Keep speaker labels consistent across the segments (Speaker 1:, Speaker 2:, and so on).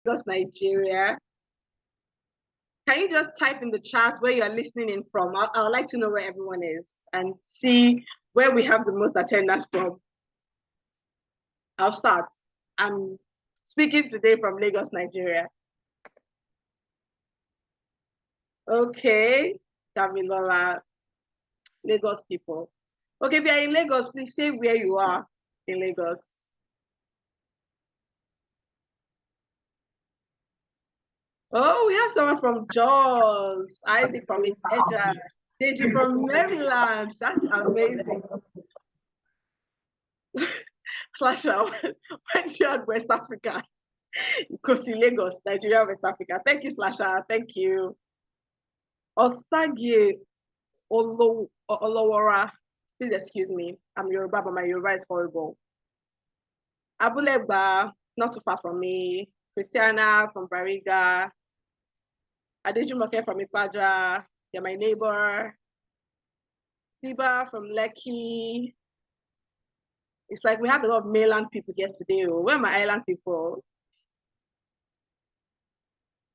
Speaker 1: Lagos, Nigeria. Can you just type in the chat where you're listening in from? I'd like to know where everyone is and see where we have the most attendance from. I'll start. I'm speaking today from Lagos, Nigeria. Okay, Damilola, Lagos people. Okay, if you're in Lagos, please say where you are in Lagos. Oh, we have someone from Jaws, Isaac from Ikeja, Deji from Maryland. That's amazing. Slasher, when you at West Africa, Kosi Lagos, Nigeria, West Africa. Thank you, Slasher. Thank you. Osage Olowora. Please excuse me. I'm Yoruba, but my Yoruba is horrible. Abulegba, not too far from me. Christiana from Bariga. Adejumoke from Ipaja. You're my neighbor. Siba from Lekki. It's like we have a lot of mainland people here today. Where are my island people?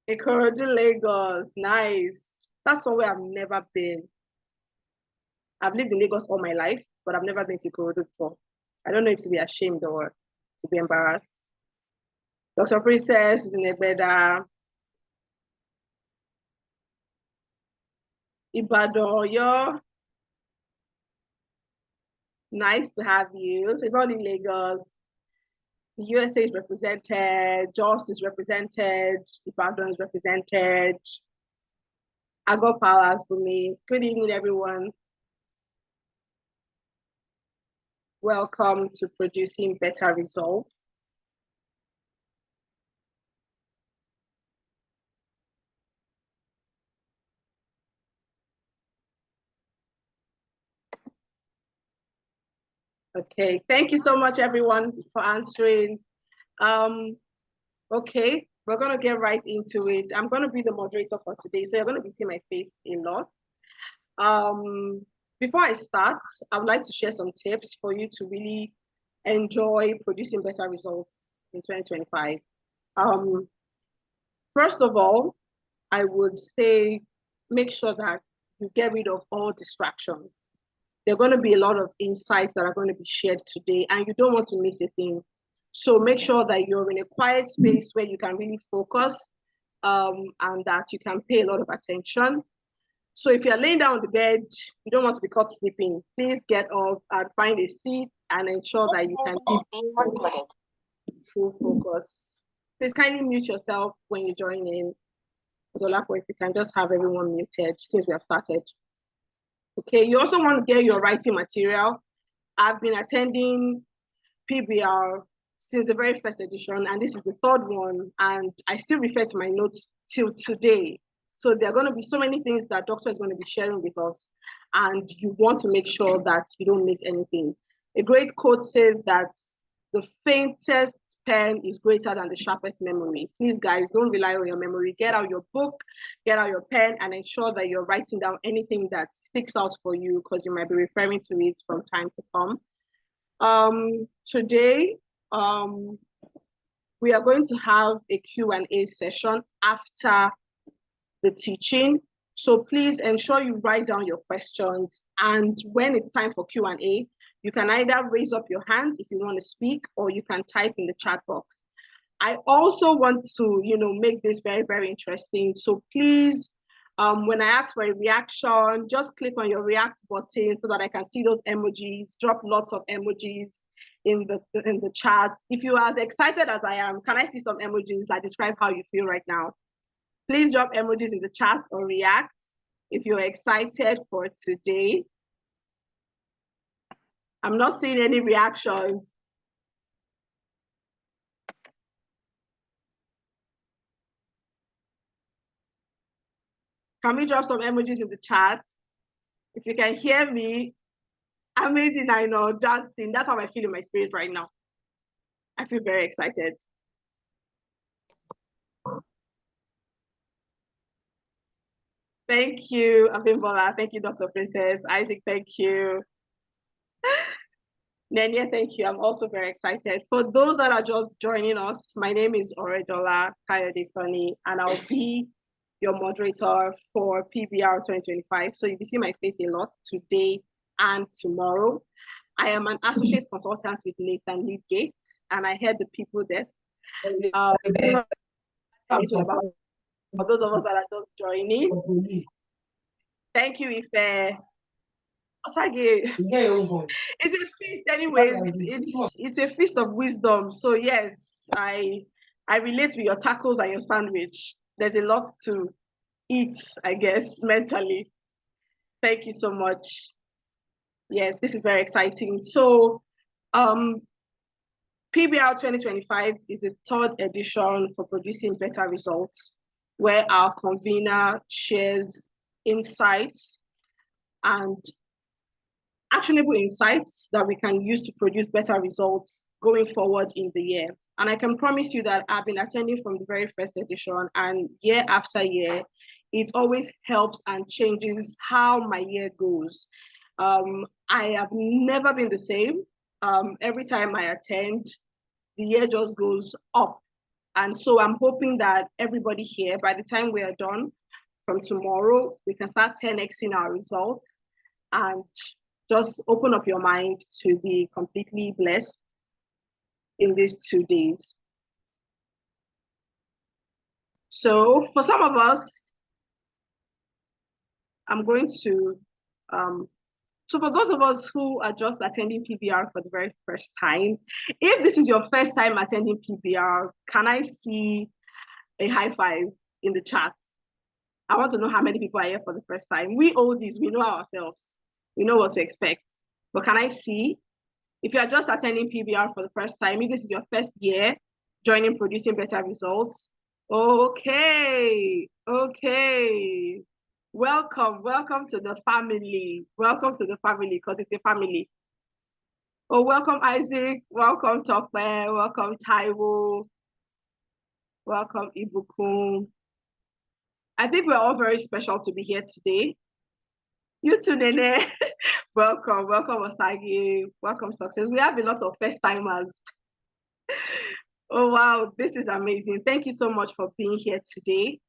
Speaker 1: Ikorodu, Lagos. Nice. That's somewhere I've never been. I've lived in Lagos all my life, but I've never been to Ikorodu before. I don't know if to be ashamed or to be embarrassed. Dr. Princess is in Egbeda. Ibadan, yo. Nice to have you. So it's not in Lagos. The USA is represented, Jos is represented, Ibadan is represented. Ago Palace for me. Good evening, everyone. Welcome to Producing Better Results. Okay, thank you so much, everyone, for answering. Okay, we're gonna get right into it. I'm gonna be the moderator for today, so you're gonna be seeing my face a lot. Before I start, I would like to share some tips for you to really enjoy producing better results in 2025. First of all, I would say make sure that you get rid of all distractions. There are going to be a lot of insights that are going to be shared today, and you don't want to miss a thing. So make sure that you're in a quiet space where you can really focus and that you can pay a lot of attention. So if you're laying down on the bed, you don't want to be caught sleeping, please get up and find a seat and ensure that you can keep full focus. Please kindly mute yourself when you join in. Dolapo, if you can just have everyone muted since we have started. Okay, you also want to get your writing material. I've been attending PBR since the very first edition, and this is the third one, and I still refer to my notes till today. So there are going to be so many things that Doctor is going to be sharing with us, and you want to make sure that you don't miss anything. A great quote says that the faintest pen is greater than the sharpest memory. Please, guys, don't rely on your memory. Get out your book, get out your pen, and ensure that you're writing down anything that sticks out for you because you might be referring to it from time to come. Today, we are going to have a Q&A session after the teaching. So please ensure you write down your questions. And when it's time for Q&A, you can either raise up your hand if you want to speak, or you can type in the chat box. I also want to, make this very, very interesting. So please, when I ask for a reaction, just click on your react button so that I can see those emojis. Drop lots of emojis in the chat. If you are as excited as I am, can I see some emojis that describe how you feel right now? Please drop emojis in the chat or react if you're excited for today. I'm not seeing any reactions. Can we drop some emojis in the chat? If you can hear me, amazing, I know, dancing. That's how I feel in my spirit right now. I feel very excited. Thank you, Abimbola. Thank you, Dr. Princess. Isaac, thank you. Nenya, thank you. I'm also very excited. For those that are just joining us, my name is Oredola Kayode Sonny, and I'll be your moderator for PBR 2025. So you'll be seeing my face a lot today and tomorrow. I am an associate consultant with Nathan Leadgate, and I head the people desk. For those of us that are just joining, thank you, Ife. Osage. It's a feast, anyways. It's a feast of wisdom. So yes, I relate with your tacos and your sandwich. There's a lot to eat, I guess, mentally. Thank you so much. Yes, this is very exciting. So PBR 2025 is the third edition for producing better results, where our convener shares insights and actionable insights that we can use to produce better results going forward in the year. And I can promise you that I've been attending from the very first edition, and year after year, it always helps and changes how my year goes. I have never been the same. Every time I attend, the year just goes up. And so I'm hoping that everybody here, by the time we are done from tomorrow, we can start 10xing our results and just open up your mind to be completely blessed in these 2 days. So for some of us, I'm going to, so for those of us who are just attending PBR for the very first time, if this is your first time attending PBR, can I see a high five in the chat? I want to know how many people are here for the first time. We oldies, we know ourselves. We know what to expect. But can I see? If you are just attending PBR for the first time, if this is your first year joining Producing Better Results, okay. Welcome to the family. Welcome to the family, because it's a family. Oh, welcome Isaac, welcome Tokpe, welcome Taiwo, welcome Ibukun. I think we're all very special to be here today. You too, Nene. welcome Osagi, welcome Success. We have a lot of first timers. Oh wow, this is amazing. Thank you so much for being here today.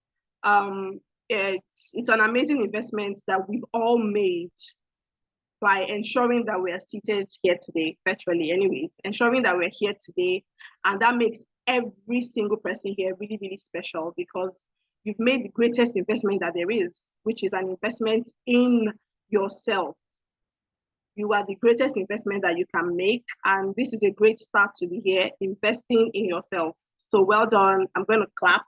Speaker 1: It's an amazing investment that we've all made by ensuring that we are seated here today, virtually anyways, ensuring that we're here today. And that makes every single person here really, really special, because you've made the greatest investment that there is, which is an investment in yourself. You are the greatest investment that you can make. And this is a great start to the year, investing in yourself. So well done. I'm going to clap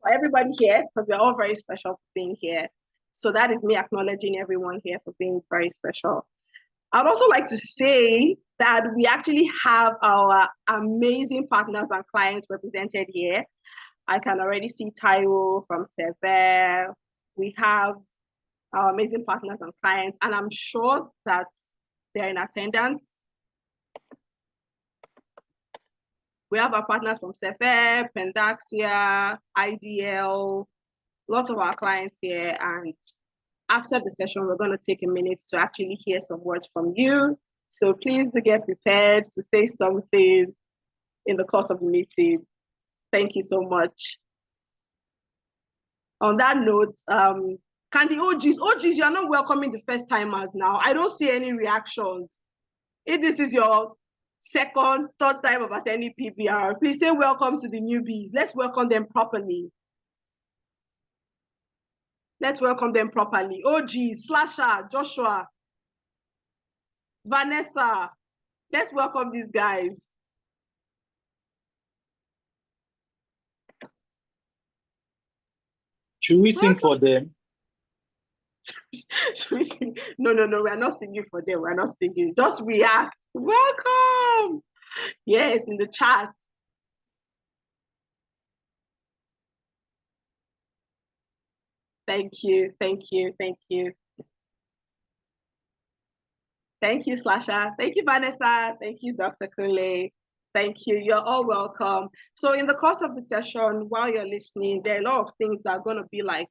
Speaker 1: for everybody here, because we're all very special for being here. So that is me acknowledging everyone here for being very special. I'd also like to say that we actually have our amazing partners and clients represented here. I can already see Taiwo from Sever. We have our amazing partners and clients, and I'm sure that they're in attendance. We have our partners from Sever, Pendaxia, IDL, lots of our clients here. And after the session, we're going to take a minute to actually hear some words from you. So please do get prepared to say something in the course of the meeting. Thank you so much. On that note, can the OGs, you're not welcoming the first timers now. I don't see any reactions. If this is your second, third time of attending PBR, please say welcome to the newbies. Let's welcome them properly. Let's welcome them properly. OG, Slasher, Joshua, Vanessa. Let's welcome these guys.
Speaker 2: Should we sing for them?
Speaker 1: Should we sing? No, we're not singing for them. We're not singing. Just react. Welcome. Yes, in the chat. Thank you. Thank you, Slasher. Thank you, Vanessa. Thank you, Dr. Kule. Thank you. You're all welcome. So in the course of the session, while you're listening, there are a lot of things that are going to be like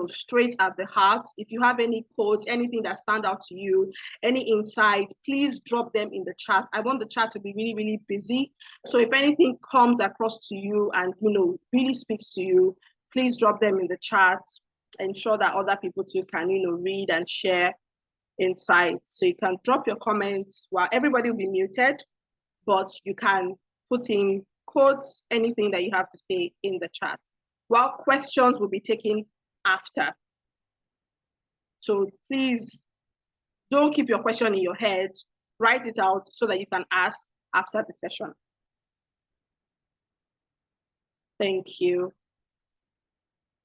Speaker 1: straight at the heart. If you have any quotes, anything that stand out to you, any insight, please drop them in the chat. I want the chat to be really, really busy. So if anything comes across to you and, really speaks to you, please drop them in the chat. Ensure that other people too can, read and share insights. So you can drop your comments while everybody will be muted, but you can put in quotes, anything that you have to say in the chat, while questions will be taken after. So please don't keep your question in your head. Write it out so that you can ask after the session. Thank you.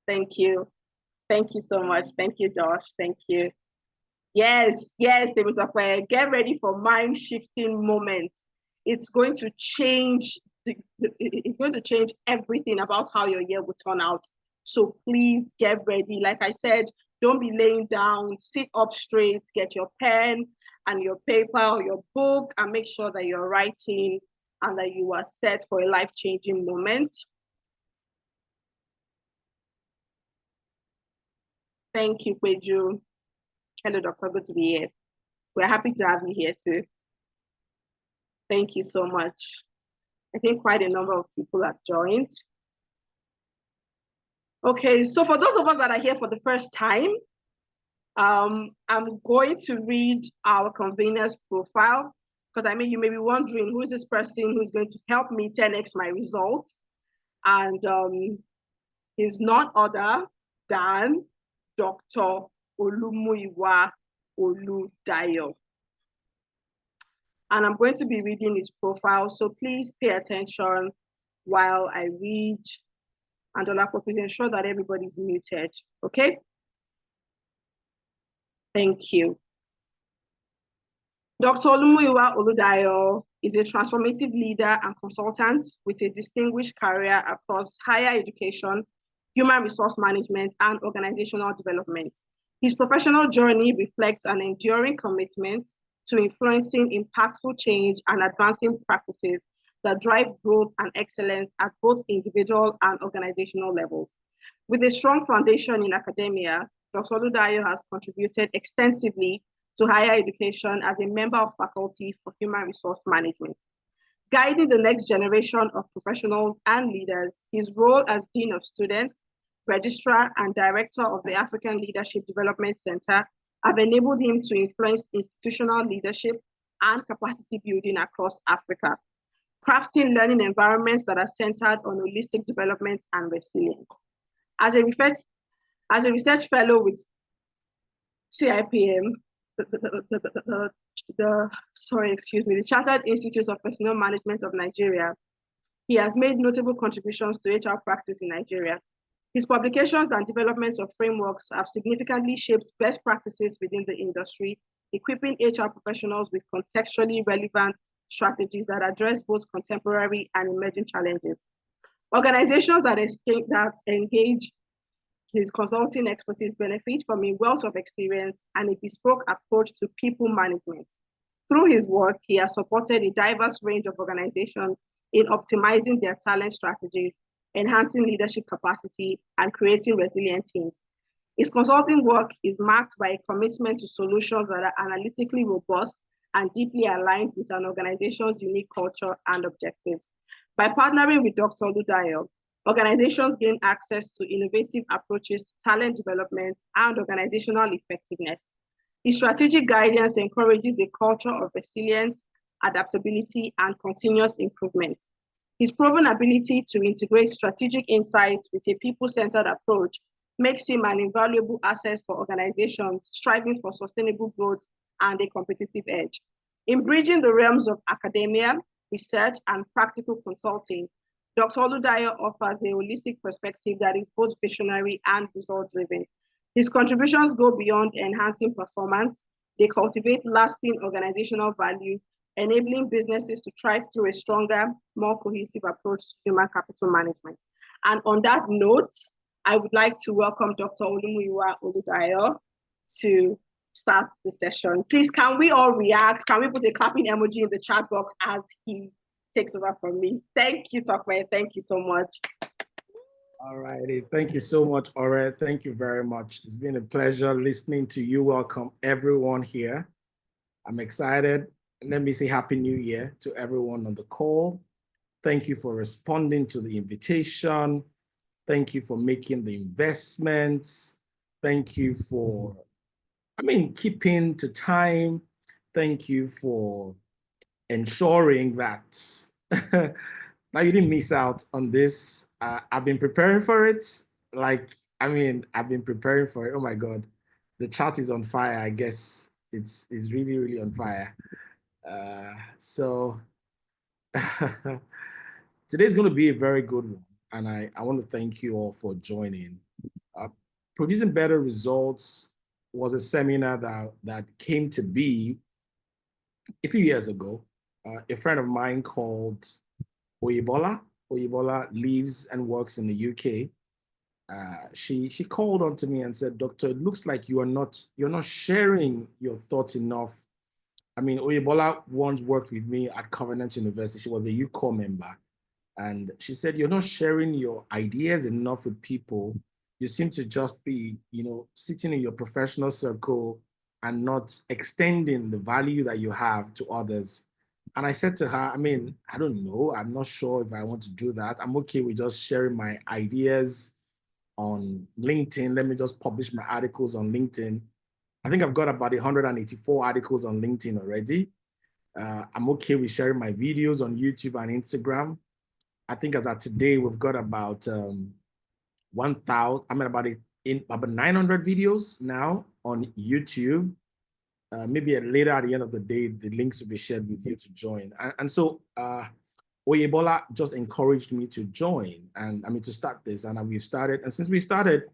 Speaker 1: Thank you. Thank you so much. Thank you, Josh. Thank you. Yes, get ready for mind-shifting moments. It's going to change. It's going to change everything about how your year will turn out. So please get ready. Like I said, don't be laying down. Sit up straight. Get your pen and your paper or your book and make sure that you're writing and that you are set for a life-changing moment. Thank you, Peju. Hello, Doctor. Good to be here. We're happy to have you here too. Thank you so much. I think quite a number of people have joined. Okay, so for those of us that are here for the first time, I'm going to read our convener's profile, because you may be wondering, who is this person who's going to help me 10x my results? And he's none other than Dr. Oludayo. And I'm going to be reading his profile, so please pay attention while I read. And Olako, please ensure that everybody's muted, okay? Thank you. Dr. Oludayo is a transformative leader and consultant with a distinguished career across higher education, human resource management, and organizational development. His professional journey reflects an enduring commitment to influencing impactful change and advancing practices that drive growth and excellence at both individual and organizational levels. With a strong foundation in academia, Dr. Oludayo has contributed extensively to higher education as a member of faculty for human resource management. Guiding the next generation of professionals and leaders, his role as Dean of Students, Registrar, and Director of the African Leadership Development Center have enabled him to influence institutional leadership and capacity building across Africa, crafting learning environments that are centered on holistic development and resilience. As a research fellow with CIPM, the Chartered Institute of Personnel Management of Nigeria, he has made notable contributions to HR practice in Nigeria. His publications and developments of frameworks have significantly shaped best practices within the industry, equipping HR professionals with contextually relevant strategies that address both contemporary and emerging challenges. Organizations that engage his consulting expertise benefit from a wealth of experience and a bespoke approach to people management. Through his work, he has supported a diverse range of organizations in optimizing their talent strategies, enhancing leadership capacity, and creating resilient teams. His consulting work is marked by a commitment to solutions that are analytically robust and deeply aligned with an organization's unique culture and objectives. By partnering with Dr. Oludayo, organizations gain access to innovative approaches to talent development and organizational effectiveness. His strategic guidance encourages a culture of resilience, adaptability, and continuous improvement. His proven ability to integrate strategic insights with a people-centered approach makes him an invaluable asset for organizations striving for sustainable growth and a competitive edge. In bridging the realms of academia, research, and practical consulting, Dr. Oludayo offers a holistic perspective that is both visionary and result-driven. His contributions go beyond enhancing performance. They cultivate lasting organizational value, enabling businesses to thrive through a stronger, more cohesive approach to human capital management. And on that note, I would like to welcome Dr. Oludayo to start the session. Please, can we all react? Can we put a clapping emoji in the chat box as he takes over from me? Thank you, Tokwe. Thank you so much.
Speaker 2: All righty. Thank you so much, Ore. Thank you very much. It's been a pleasure listening to you. Welcome everyone here. I'm excited. Let me say Happy New Year to everyone on the call. Thank you for responding to the invitation. Thank you for making the investments. Thank you for, keeping to time. Thank you for ensuring that now you didn't miss out on this. I've been preparing for it. Like, I've been preparing for it. Oh my God, the chat is on fire. I guess it's really, really on fire. So today's going to be a very good one, and I want to thank you all for joining. Uh, Producing Better Results was a seminar that came to be a few years ago. A friend of mine called Oyebola. Oyebola lives and works in the UK. She called on to me and said, "Doctor, it looks like you're not sharing your thoughts enough." I mean, Oyebola once worked with me at Covenant University. She was a UCO member. And she said, "You're not sharing your ideas enough with people. You seem to just be, sitting in your professional circle and not extending the value that you have to others." And I said to her, I don't know. I'm not sure if I want to do that. I'm okay with just sharing my ideas on LinkedIn. Let me just publish my articles on LinkedIn. I think I've got about 184 articles on LinkedIn already. I'm okay with sharing my videos on YouTube and Instagram. I think as of today, we've got about 1,000, about 900 videos now on YouTube. Maybe later at the end of the day, the links will be shared with you to join. And so Oyebola just encouraged me to join and to start this. And we've started. And since we started,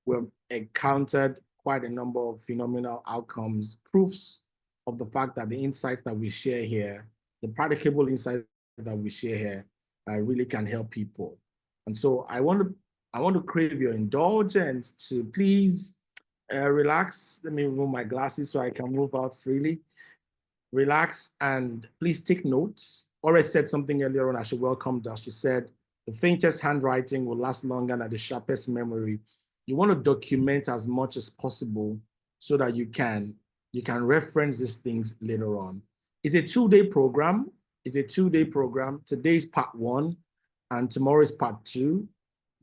Speaker 2: we've encountered quite a number of phenomenal outcomes, proofs of the fact that the insights that we share here, the practicable insights that we share here, really can help people. And so I want to crave your indulgence to please relax. Let me remove my glasses so I can move out freely. Relax and please take notes. Ora said something earlier on. I should welcome that. She said, "The faintest handwriting will last longer than the sharpest memory." You want to document as much as possible so that you can reference these things later on. It's a 2-day program. It's a 2-day program. Today is part one, and tomorrow is part two.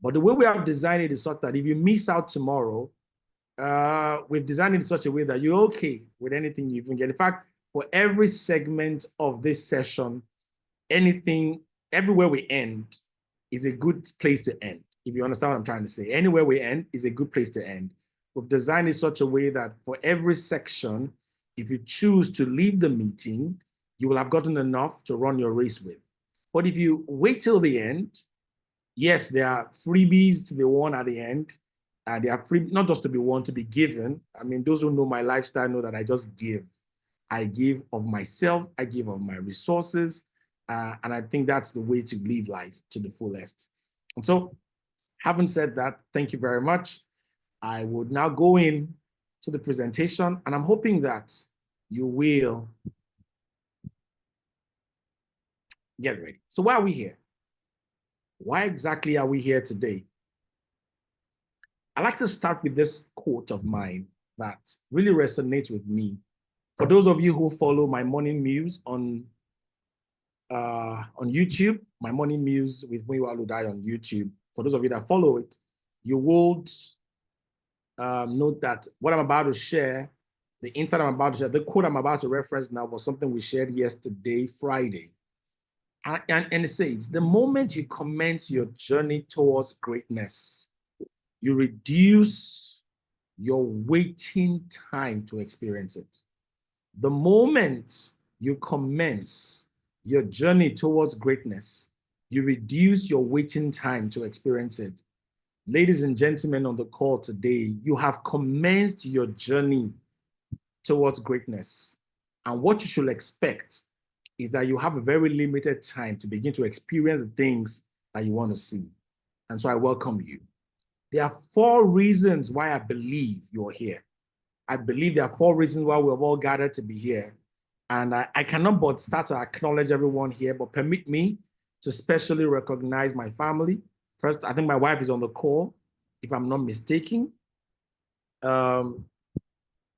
Speaker 2: But the way we have designed it is such that if you miss out tomorrow, we've designed it in such a way that you're okay with anything you even get. In fact, for every segment of this session, anything, everywhere we end is a good place to end. If you understand what I'm trying to say, anywhere we end is a good place to end. We've designed it such a way that for every section, if you choose to leave the meeting, you will have gotten enough to run your race with. But if you wait till the end, yes, there are freebies to be won at the end. They are free, not just to be won, to be given. Those who know my lifestyle know that I just give. I give of myself, I give of my resources, and I think that's the way to live life to the fullest. And so, having said that, thank you very much. I would now go in to the presentation, and I'm hoping that you will get ready. So why are we here? Why exactly are we here today? I like to start with this quote of mine that really resonates with me. For those of you who follow my morning muse on YouTube, my morning muse with Oludayo on YouTube. For those of you that follow it, you would note that what I'm about to share, the insight I'm about to share, the quote I'm about to reference now was something we shared yesterday, Friday. And it says, "The moment you commence your journey towards greatness, you reduce your waiting time to experience it. The moment you commence your journey towards greatness, you reduce your waiting time to experience it." Ladies and gentlemen on the call today, you have commenced your journey towards greatness. And what you should expect is that you have a very limited time to begin to experience the things that you want to see. And so I welcome you. There are 4 reasons why I believe you're here. I believe there are 4 reasons why we have all gathered to be here. And I cannot but start to acknowledge everyone here, but permit me to specially recognize my family. First, I think my wife is on the call, if I'm not mistaken. Um,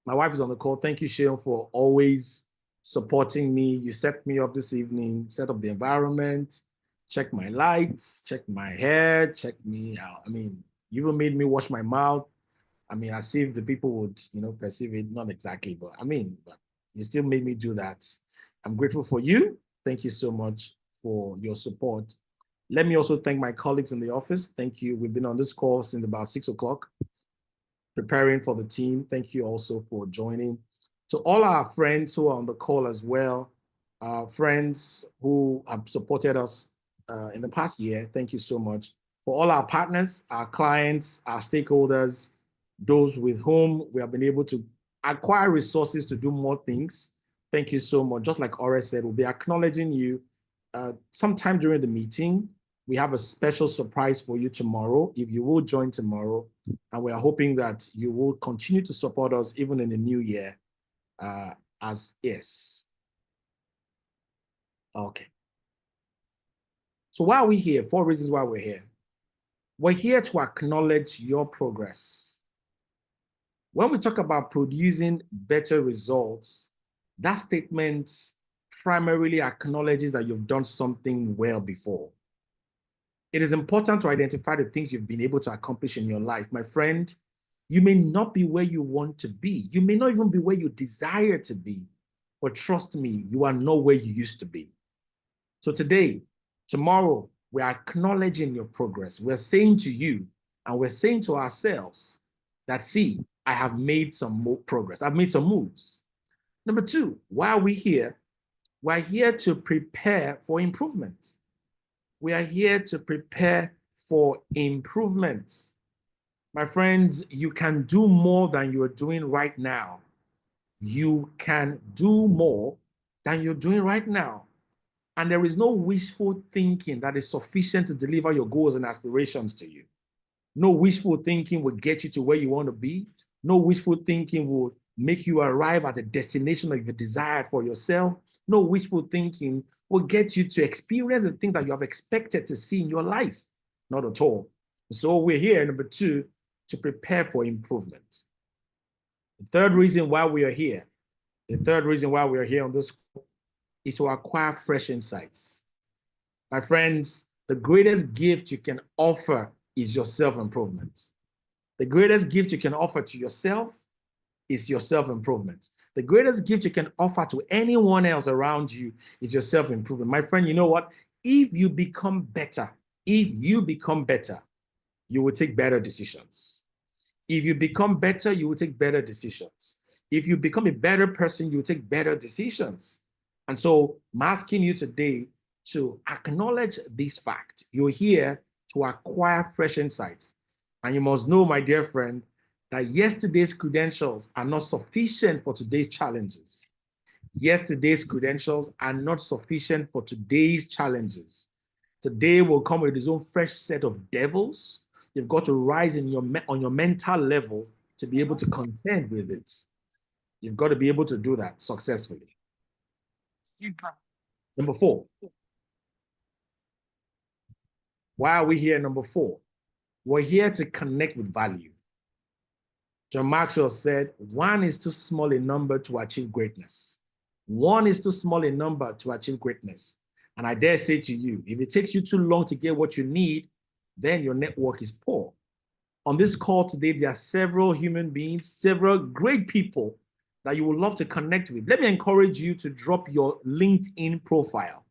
Speaker 2: my wife is on the call. Thank you, Sharon, for always supporting me. You set me up this evening, set up the environment, check my lights, check my hair, check me out. I mean, you even made me wash my mouth. I mean, as if the people would, perceive it, not exactly, but but you still made me do that. I'm grateful for you. Thank you so much for your support. Let me also thank my colleagues in the office. Thank you. We've been on this call since about 6 o'clock, preparing for the team. Thank you also for joining. To all our friends who are on the call as well, friends who have supported us in the past year, thank you so much. For all our partners, our clients, our stakeholders, those with whom we have been able to acquire resources to do more things, thank you so much. Just like Ore said, we'll be acknowledging you sometime during the meeting. We have a special surprise for you tomorrow, if you will join tomorrow. And we are hoping that you will continue to support us even in the new year as is. Okay. So why are we here? 4 reasons why we're here. We're here to acknowledge your progress. When we talk about producing better results, that statement primarily acknowledges that you've done something well before. It is important to identify the things you've been able to accomplish in your life. My friend, you may not be where you want to be. You may not even be where you desire to be. But trust me, you are not where you used to be. So today, tomorrow, we're acknowledging your progress. We're saying to you, and we're saying to ourselves that, see, I have made some more progress. I've made some moves. Number 2, why are we here? We're here to prepare for improvement. We are here to prepare for improvement. My friends, you can do more than you are doing right now. You can do more than you're doing right now. And there is no wishful thinking that is sufficient to deliver your goals and aspirations to you. No wishful thinking will get you to where you want to be. No wishful thinking will make you arrive at the destination that you've desired for yourself. No wishful thinking will get you to experience the things that you have expected to see in your life. Not at all. So we're here, number 2, to prepare for improvement. The third reason why we are here on this is to acquire fresh insights. My friends, the greatest gift you can offer is your self-improvement. The greatest gift you can offer to yourself is your self-improvement. The greatest gift you can offer to anyone else around you is your self-improvement. My friend, you know what? If you become better, you will take better decisions. If you become better, you will take better decisions. If you become a better person, you will take better decisions. And so I'm asking you today to acknowledge this fact. You're here to acquire fresh insights. And you must know, my dear friend, that yesterday's credentials are not sufficient for today's challenges. Yesterday's credentials are not sufficient for today's challenges. Today will come with its own fresh set of devils. You've got to rise on your mental level to be able to contend with it. You've got to be able to do that successfully. Super. Number 4. Why are we here? Number 4. We're here to connect with value. John Maxwell said, 1 is too small a number to achieve greatness. 1 is too small a number to achieve greatness. And I dare say to you, if it takes you too long to get what you need, then your network is poor. On this call today, there are several human beings, several great people that you would love to connect with. Let me encourage you to drop your LinkedIn profile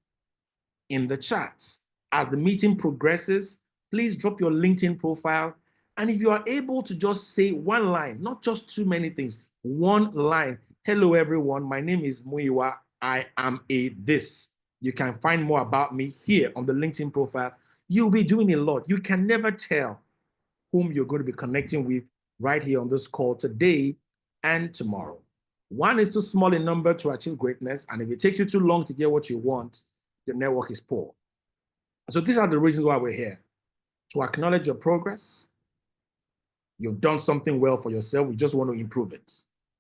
Speaker 2: in the chat. As the meeting progresses, please drop your LinkedIn profile. And if you are able to just say 1 line, not just too many things, 1 line. Hello, everyone. My name is Muiwa. I am a this. You can find more about me here on the LinkedIn profile. You'll be doing a lot. You can never tell whom you're going to be connecting with right here on this call today and tomorrow. 1 is too small a number to achieve greatness. And if it takes you too long to get what you want, your network is poor. So these are the reasons why we're here. To acknowledge your progress. You've done something well for yourself. We just want to improve it.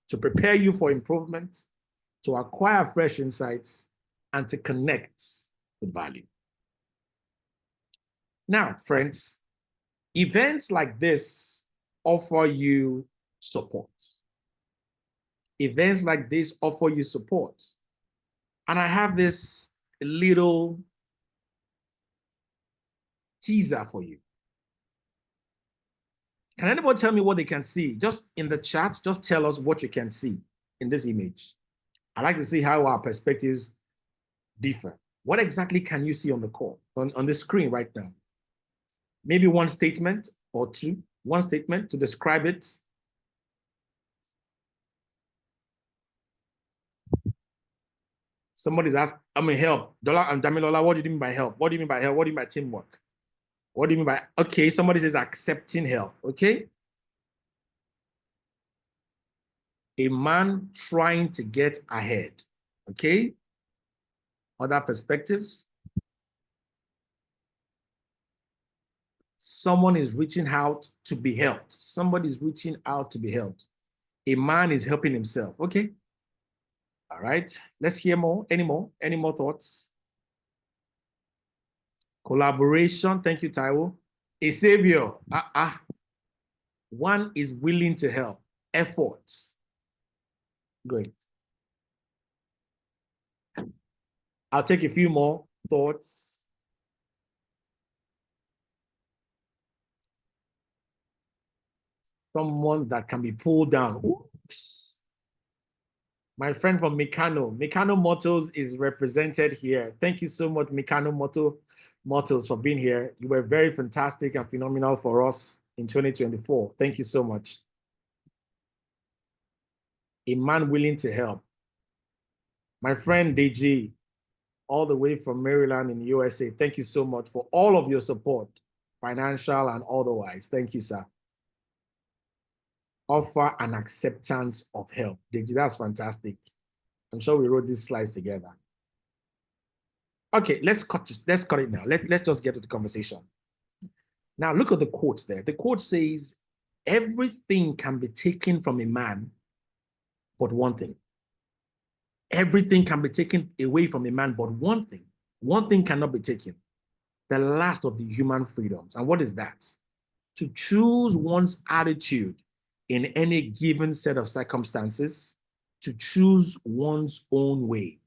Speaker 2: To prepare you for improvement, to acquire fresh insights, and to connect with value. Now, friends, Events like this offer you support. Events like this offer you support. And I have this little teaser for you. Can anybody tell me what they can see? Just in the chat, just tell us what you can see in this image. I like to see how our perspectives differ. What exactly can you see on the call, on the screen right now? Maybe one statement or two, one statement to describe it. Somebody's asked, I mean, help. Dola and Damilola, what do you mean by help? What do you mean by help? What do you mean by teamwork? What do you mean by, okay, somebody says accepting help, okay? A man trying to get ahead, okay? Other perspectives. Someone is reaching out to be helped. Somebody is reaching out to be helped. A man is helping himself, okay? All right, let's hear more. Any more thoughts? Collaboration, thank you, Taiwo. A savior, one is willing to help. Effort, great. I'll take a few more thoughts. Someone that can be pulled down. Oops. My friend from Mikano Motors is represented here. Thank you so much, Mikano Motors, for being here. You were very fantastic and phenomenal for us in 2024. Thank you so much. A man willing to help. My friend DG, all the way from Maryland in the USA. Thank you so much for all of your support, financial and otherwise. Thank you, sir. Offer an acceptance of help. DG, that's fantastic. I'm sure we wrote these slides together. Okay, let's cut it now. Let's just get to the conversation. Now, look at the quote there. The quote says, everything can be taken from a man, but one thing. Everything can be taken away from a man, but one thing. One thing cannot be taken. The last of the human freedoms. And what is that? To choose one's attitude in any given set of circumstances, to choose one's own way.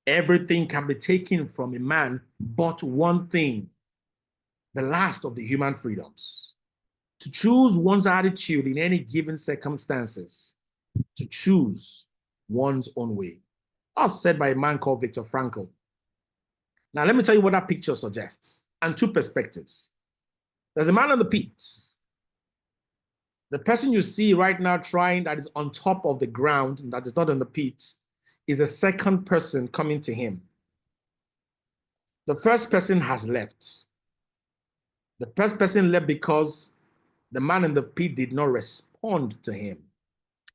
Speaker 2: Everything can be taken from a man, but one thing, the last of the human freedoms. To choose one's attitude in any given circumstances, to choose one's own way. That was said by a man called Viktor Frankl. Now, let me tell you what that picture suggests, and two perspectives. There's a man on the pit. The person you see right now trying, that is on top of the ground, and that is not on the pit, is the second person coming to him. The first person has left. The first person left because the man in the pit did not respond to him.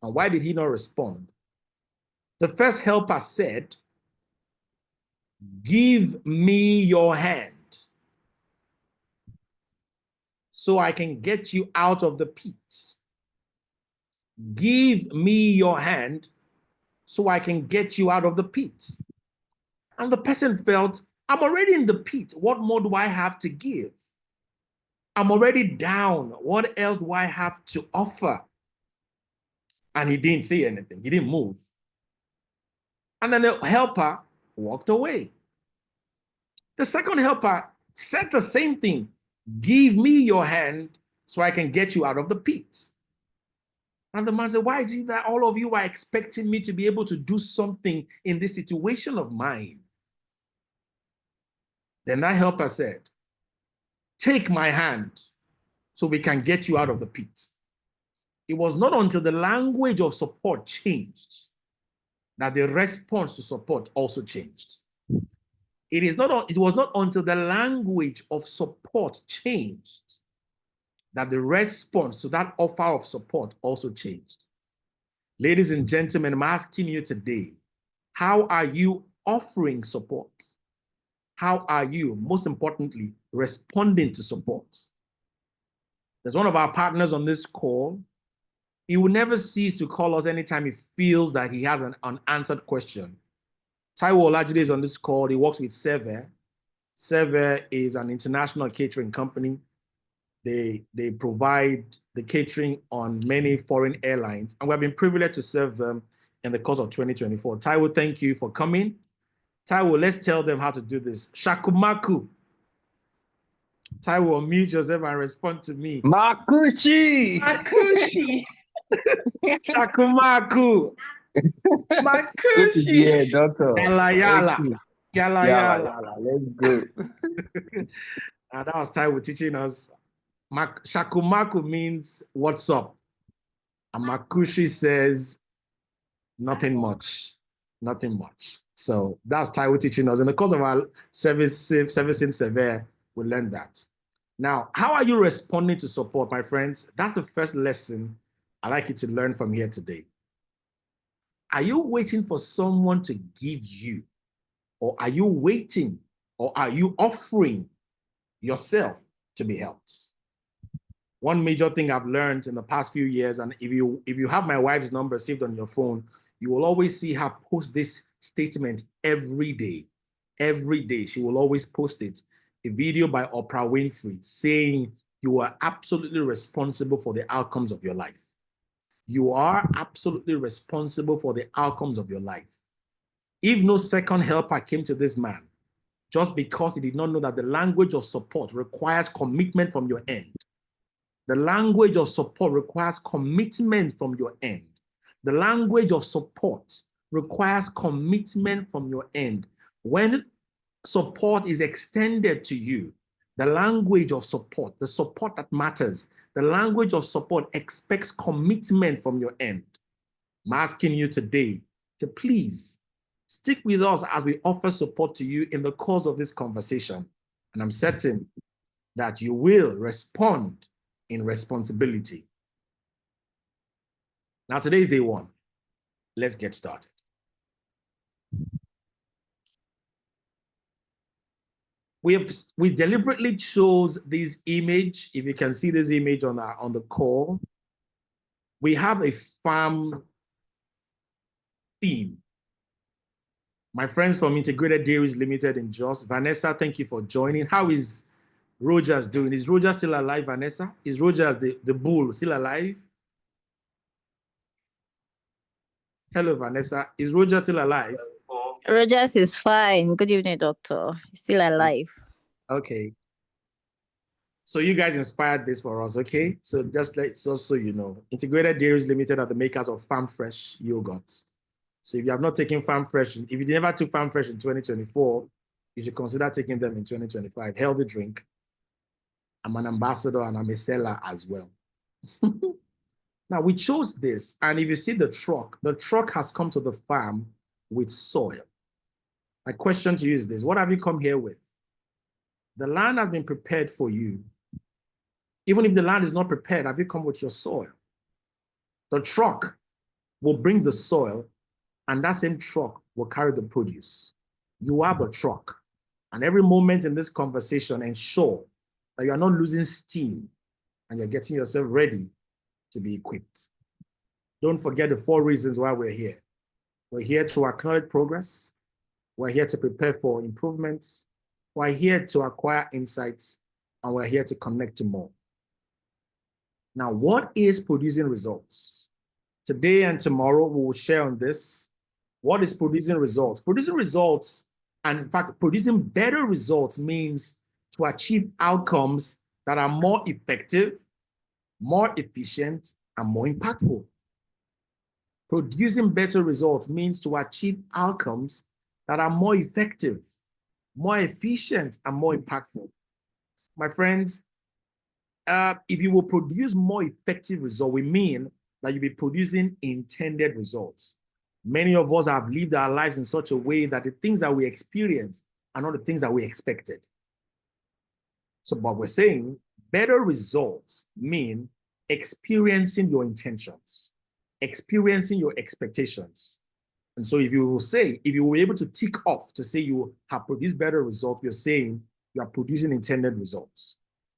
Speaker 2: And why did he not respond? The first helper said, give me your hand so I can get you out of the pit. Give me your hand so I can get you out of the pit. And the person felt, I'm already in the pit. What more do I have to give? I'm already down. What else do I have to offer? And he didn't say anything. He didn't move. And then the helper walked away. The second helper said the same thing. Give me your hand so I can get you out of the pit. And the man said, why is it that all of you are expecting me to be able to do something in this situation of mine? Then that helper said, take my hand so we can get you out of the pit. It was not until the language of support changed that the response to support also changed. It was not until the language of support changed that the response to that offer of support also changed. Ladies and gentlemen, I'm asking you today, how are you offering support? How are you, most importantly, responding to support? There's one of our partners on this call. He will never cease to call us anytime he feels that he has an unanswered question. Taiwo Olajide is on this call. He works with Sever. Sever is an international catering company. They provide the catering on many foreign airlines, and we've been privileged to serve them in the course of 2024. Taiwo, thank you for coming. Taiwo, let's tell them how to do this. Shakumaku. Taiwo, unmute yourself and respond to me.
Speaker 3: Makushi!
Speaker 1: Makushi.
Speaker 2: Shakumaku.
Speaker 3: Good to be here, doctor.
Speaker 2: Yala yala. Yala
Speaker 3: Yala,
Speaker 2: yala.
Speaker 3: yala. Let's go.
Speaker 2: And that was Taiwo teaching us. Shakumaku means what's up. And Makushi says nothing much. Nothing much. So that's Taiwo teaching us. In the course of our servicing severe, we learned that. Now, how are you responding to support, my friends? That's the first lesson I'd like you to learn from here today. Are you waiting for someone to give you? Or are you waiting? Or are you offering yourself to be helped? One major thing I've learned in the past few years, and if you have my wife's number saved on your phone, you will always see her post this statement every day. Every day, she will always post it. A video by Oprah Winfrey saying you are absolutely responsible for the outcomes of your life. You are absolutely responsible for the outcomes of your life. If no second helper came to this man, just because he did not know that the language of support requires commitment from your end. The language of support requires commitment from your end. The language of support requires commitment from your end. When support is extended to you, the language of support, the support that matters, the language of support expects commitment from your end. I'm asking you today to please stick with us as we offer support to you in the course of this conversation. And I'm certain that you will respond in responsibility. Now, today is day one. Let's get started. We deliberately chose this image. If you can see this image on the call, we have a farm theme. My friends from Integrated Dairies Limited in Jos, Vanessa, thank you for joining. How is Rogers doing? Is Rogers still alive, Vanessa? Is Rogers the bull still alive? Hello, Vanessa. Is Rogers still alive?
Speaker 4: Rogers is fine. Good evening, doctor. He's still alive.
Speaker 2: Okay. So you guys inspired this for us, okay? So so you know, Integrated Dairies Limited are the makers of Farm Fresh yogurts. So if you have not taken Farm Fresh, if you never took Farm Fresh in 2024, you should consider taking them in 2025. Healthy drink. I'm an ambassador and I'm a seller as well. Now we chose this, and if you see the truck has come to the farm with soil. My question to you is this: what have you come here with? The land has been prepared for you. Even if the land is not prepared, have you come with your soil? The truck will bring the soil, and that same truck will carry the produce. You are the truck. And every moment in this conversation, ensure that you are not losing steam and you're getting yourself ready to be equipped. Don't forget the 4 reasons why we're here. We're here to acknowledge progress. We're here to prepare for improvements. We're here to acquire insights, and we're here to connect to more. Now, what is producing results? Today and tomorrow, we will share on this. What is producing results? Producing results, and in fact, producing better results means to achieve outcomes that are more effective, more efficient, and more impactful. Producing better results means to achieve outcomes that are more effective, more efficient, and more impactful. My friends, if you will produce more effective results, we mean that you'll be producing intended results. Many of us have lived our lives in such a way that the things that we experience are not the things that we expected. So what we're saying, better results mean experiencing your intentions, experiencing your expectations. And so if you were able to tick off to say you have produced better results, you're saying you are producing intended results.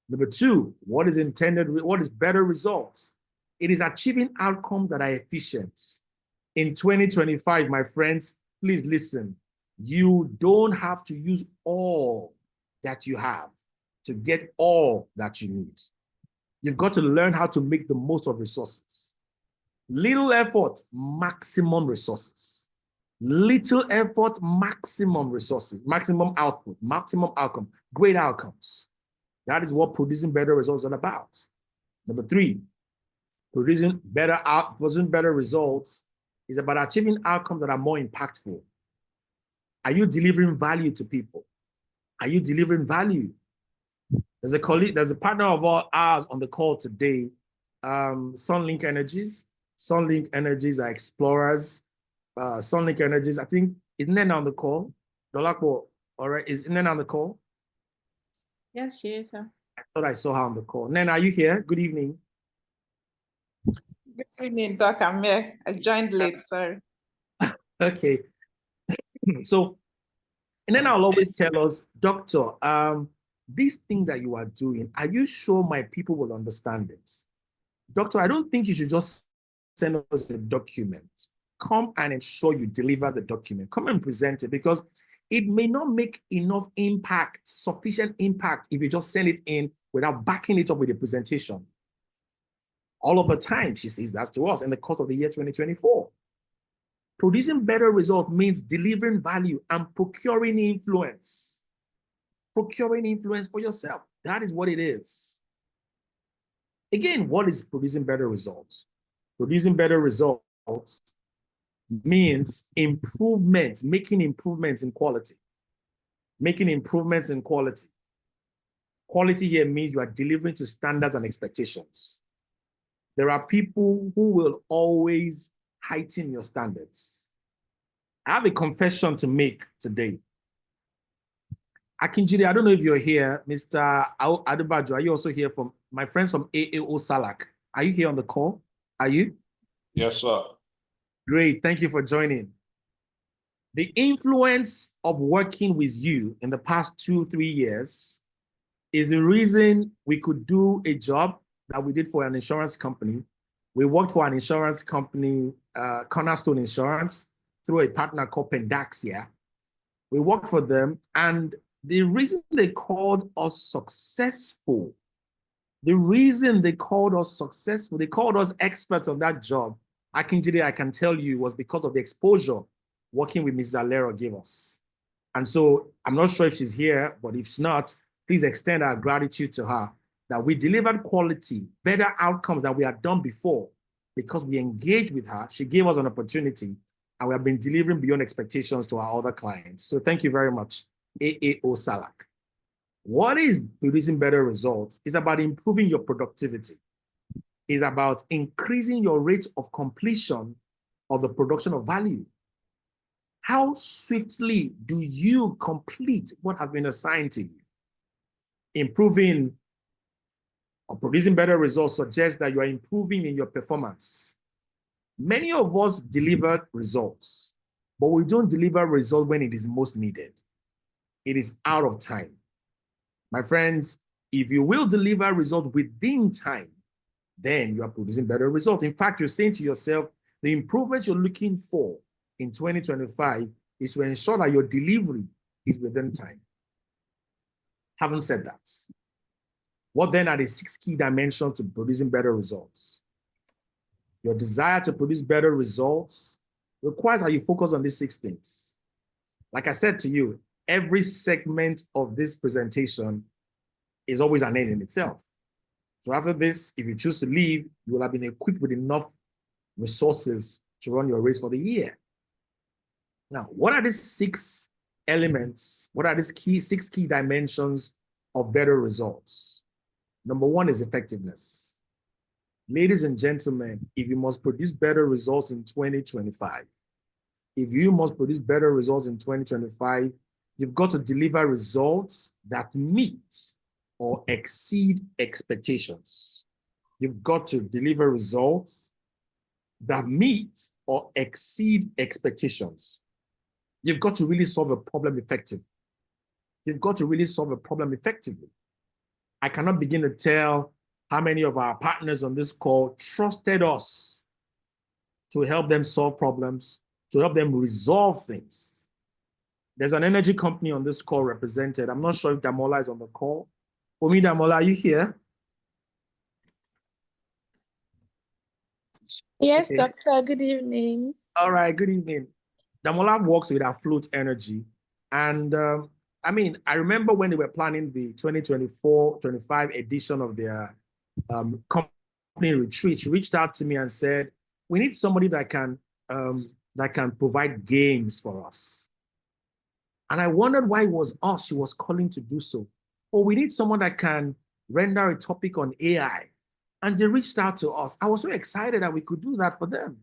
Speaker 2: Number 2, what is better results? It is achieving outcomes that are efficient. In 2025, my friends, please listen. You don't have to use all that you have to get all that you need. You've got to learn how to make the most of resources. Little effort, maximum resources. Little effort, maximum resources, maximum output, maximum outcome, great outcomes. That is what producing better results is all about. Number three, producing better results is about achieving outcomes that are more impactful. Are you delivering value to people? Are you delivering value? There's a colleague, there's a partner of ours on the call today, Sunlink Energies. Sunlink Energies are explorers. Sunlink Energies, I think, isn't Nena on the call? Dolakbo, all right, is Nena on the call?
Speaker 5: Yes, she is, sir.
Speaker 2: I thought I saw her on the call. Nena, are you here? Good evening.
Speaker 5: Good evening, Doc. I'm here. I joined late, sorry.
Speaker 2: Okay. So, and then I'll always tell us, doctor, this thing that you are doing, are you sure my people will understand it? Doctor, I don't think you should just send us a document. Come and ensure you deliver the document. Come and present it, because it may not make enough impact, sufficient impact, if you just send it in without backing it up with a presentation. All of the time, she says that to us in the course of the year 2024. Producing better results means delivering value and procuring influence. Procuring influence for yourself. That is what it is. Again, what is producing better results? Producing better results means improvement, making improvements in quality. Making improvements in quality. Quality here means you are delivering to standards and expectations. There are people who will always heighten your standards. I have a confession to make today. Akinjiri, I don't know if you're here. Mr. Adebajo, are you also here? From my friends from AAO Salak? Are you here on the call? Are you?
Speaker 6: Yes, sir.
Speaker 2: Great, thank you for joining. The influence of working with you in the past 2-3 years is the reason we could do a job that we did for an insurance company. We worked for an insurance company, Cornerstone Insurance, through a partner called Pendaxia. We worked for them, and the reason they called us successful, they called us experts on that job, Akinjide, I can tell you, was because of the exposure working with Ms. Zalero gave us. And so I'm not sure if she's here, but if she's not, please extend our gratitude to her that we delivered quality, better outcomes than we had done before because we engaged with her. She gave us an opportunity, and we have been delivering beyond expectations to our other clients. So thank you very much, AAO Salak. What is producing better results is about improving your productivity. It's about increasing your rate of completion of the production of value. How swiftly do you complete what has been assigned to you? Improving or producing better results suggests that you are improving in your performance. Many of us deliver results, but we don't deliver results when it is most needed. It is out of time. My friends, if you will deliver results within time, then you are producing better results. In fact, you're saying to yourself, the improvements you're looking for in 2025 is to ensure that your delivery is within time. Having said that, what then are the 6 key dimensions to producing better results? Your desire to produce better results requires that you focus on these 6 things. Like I said to you, every segment of this presentation is always an end in itself. So after this, if you choose to leave, you will have been equipped with enough resources to run your race for the year. Now, what are these 6 elements? What are these 6 key dimensions of better results? Number 1 is effectiveness. Ladies and gentlemen, if you must produce better results in 2025, you've got to deliver results that meet or exceed expectations. You've got to deliver results that meet or exceed expectations. You've got to really solve a problem effectively. I cannot begin to tell how many of our partners on this call trusted us to help them solve problems, to help them resolve things. There's an energy company on this call represented. I'm not sure if Damola is on the call. Omi Damola, are you here?
Speaker 5: Yes, doctor. Good evening.
Speaker 2: All right, good evening. Damola works with Afloat Energy. And I mean, I remember when they were planning the 2024-25 edition of their company retreat, she reached out to me and said, we need somebody that can provide games for us. And I wondered why it was us she was calling to do so. Or we need someone that can render a topic on AI. And they reached out to us. I was so excited that we could do that for them.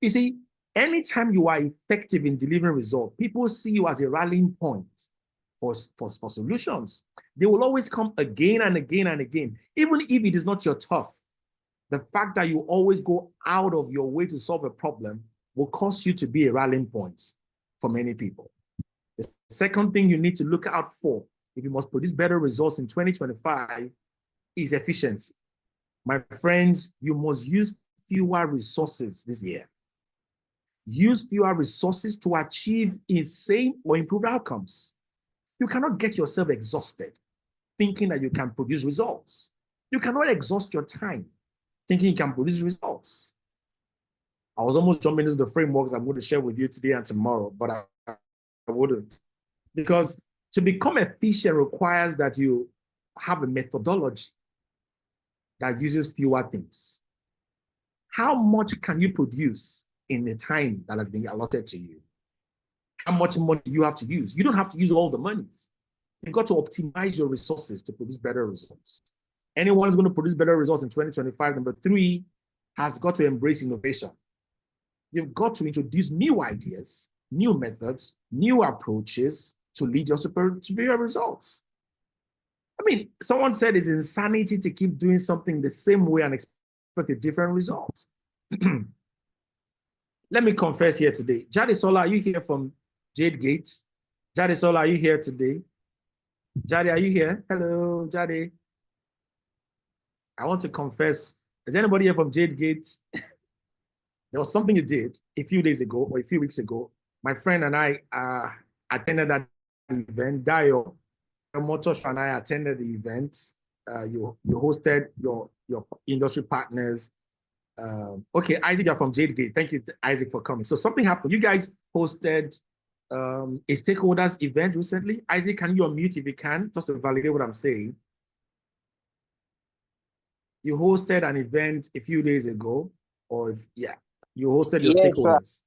Speaker 2: You see, anytime you are effective in delivering results, people see you as a rallying point for solutions. They will always come again and again and again, even if it is not your tough. The fact that you always go out of your way to solve a problem will cause you to be a rallying point for many people. The second thing you need to look out for if you must produce better results in 2025 is efficiency. My friends, you must use fewer resources this year. Use fewer resources to achieve insane or improved outcomes. You cannot get yourself exhausted thinking that you can produce results. You cannot exhaust your time thinking you can produce results. I was almost jumping into the frameworks I'm going to share with you today and tomorrow, but I wouldn't. Because to become efficient requires that you have a methodology that uses fewer things. How much can you produce in the time that has been allotted to you? How much money do you have to use? You don't have to use all the money. You've got to optimize your resources to produce better results. Anyone who's going to produce better results in 2025, number 3, has got to embrace innovation. You've got to introduce new ideas, new methods, new approaches to lead your superior results. I mean, someone said it's insanity to keep doing something the same way and expect a different result. Let me confess here today. Jadesola, are you here from Jade Gates? Jadesola, are you here today? Jade, are you here? Hello, Jade. I want to confess. Is anybody here from Jade Gates? There was something you did a few days ago or a few weeks ago. My friend and I attended that event. Dayo Motosho and I attended the event. You hosted your industry partners. Okay, Isaac, you're from Jade Gate. Thank you, Isaac, for coming. So something happened. You guys hosted a stakeholders event recently. Isaac, can you unmute if you can, just to validate what I'm saying? You hosted an event a few days ago, or you hosted your stakeholders. Sir.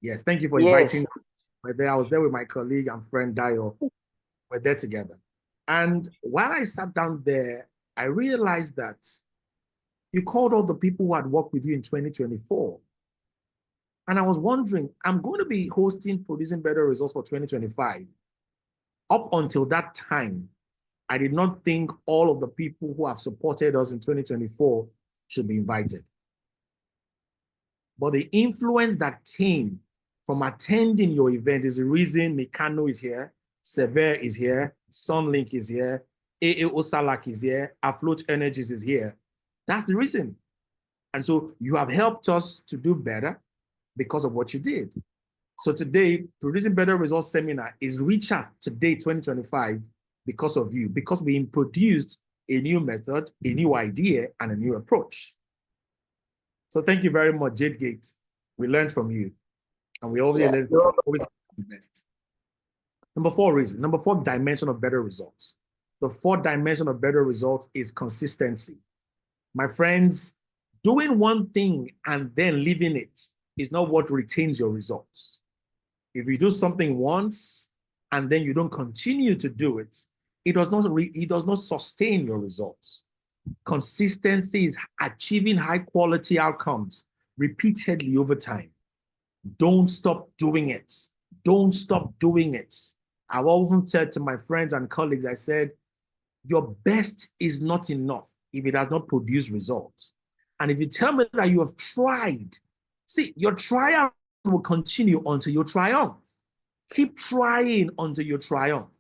Speaker 2: Yes, thank you for inviting us. I was there with my colleague and friend Dayo. We're there together. And while I sat down there, I realized that you called all the people who had worked with you in 2024. And I was wondering, I'm going to be hosting Producing Better Results for 2025. Up until that time, I did not think all of the people who have supported us in 2024 should be invited. But the influence that came from attending your event is the reason Mikano is here, Sever is here, Sunlink is here, AA Osalak is here, Afloat Energies is here. That's the reason. And so you have helped us to do better because of what you did. So today, Producing Better Results Seminar is richer today, 2025, because of you, because we introduced a new method, a new idea, and a new approach. So thank you very much, Jade Gate. We learned from you. And we always learn from the best. Number 4 reason, number 4 dimension of better results. The 4th dimension of better results is consistency. My friends, doing one thing and then leaving it is not what retains your results. If you do something once and then you don't continue to do it, it does not sustain your results. Consistency is achieving high quality outcomes repeatedly over time. Don't stop doing it. Don't stop doing it. I've often said to my friends and colleagues, I said, your best is not enough if it has not produced results. And if you tell me that you have tried, see, your triumph will continue until you triumph. Keep trying until you triumph.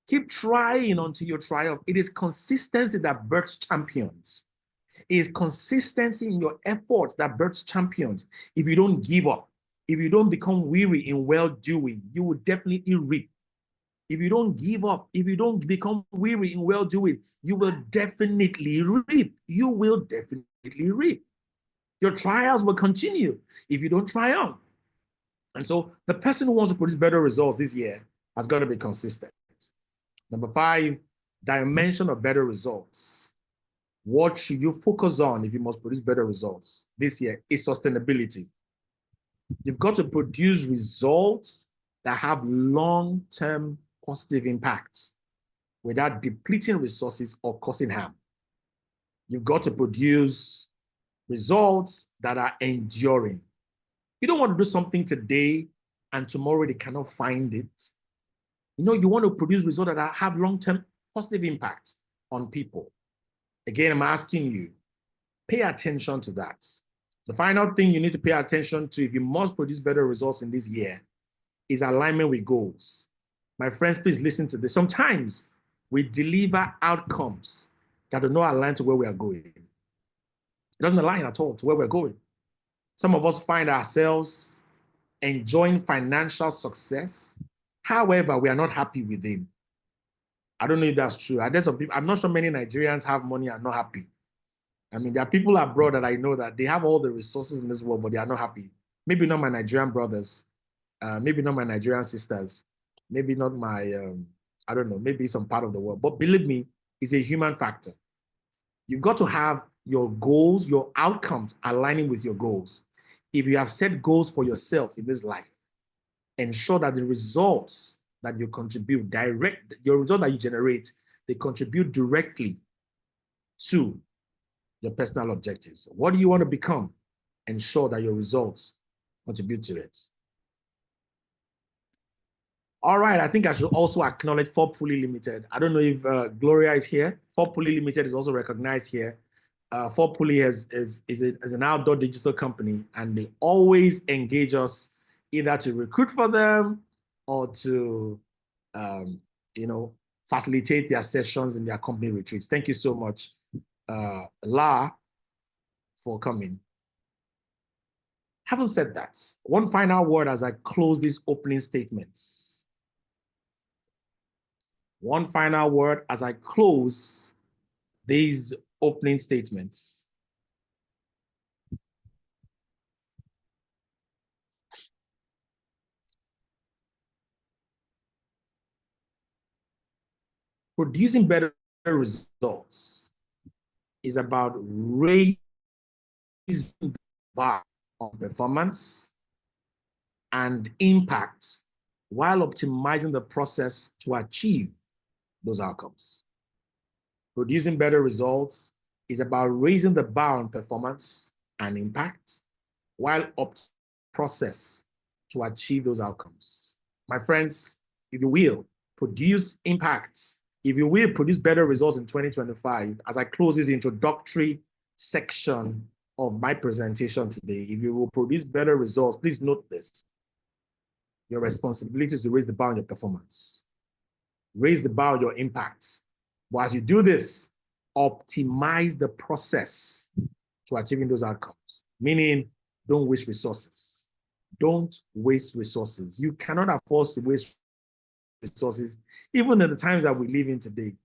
Speaker 2: Keep trying until you triumph. It is consistency that births champions. It is consistency in your efforts that births champions. If you don't give up, if you don't become weary in well-doing, you will definitely reap. If you don't give up, if you don't become weary in well-doing, you will definitely reap. You will definitely reap. Your trials will continue if you don't triumph. And so the person who wants to produce better results this year has got to be consistent. Number 5, dimension of better results. What should you focus on if you must produce better results this year is sustainability. You've got to produce results that have long-term positive impact without depleting resources or causing harm. You've got to produce results that are enduring. You don't want to do something today and tomorrow they cannot find it. You want to produce results that have long-term positive impact on people. Again, I'm asking you, pay attention to that. The final thing you need to pay attention to if you must produce better results in this year is alignment with goals. My friends, please listen to this. Sometimes we deliver outcomes that do not align to where we are going. It doesn't align at all to where we're going. Some of us find ourselves enjoying financial success. However, we are not happy within. I don't know if that's true. I'm not sure many Nigerians have money and not happy. I mean, there are people abroad that I know that they have all the resources in this world, but they are not happy. Maybe not my Nigerian brothers, maybe not my Nigerian sisters, maybe not my, I don't know, maybe some part of the world. But believe me, it's a human factor. You've got to have your goals, your outcomes aligning with your goals. If you have set goals for yourself in this life, ensure that the results that you contribute your result that you generate, they contribute directly to your personal objectives. What do you want to become? Ensure that your results contribute to it. All right, I think I should also acknowledge For Fully Limited. I don't know if Gloria is here. For Fully Limited is also recognized here. For Fully is an outdoor digital company, and they always engage us either to recruit for them or to, facilitate their sessions in their company retreats. Thank you so much, La, for coming. Having said that, one final word as I close these opening statements. One final word as I close these opening statements. Producing better results is about raising the bar of performance and impact while optimizing the process to achieve those outcomes. Producing better results is about raising the bar on performance and impact while optimizing the process to achieve those outcomes. My friends, if you will, produce impact. If you will produce better results in 2025, as I close this introductory section of my presentation today, if you will produce better results, please note this. Your responsibility is to raise the bar on your performance. Raise the bar on your impact. But as you do this, optimize the process to achieving those outcomes. Meaning, don't waste resources. Don't waste resources. You cannot afford to waste resources, even in the times that we live in today.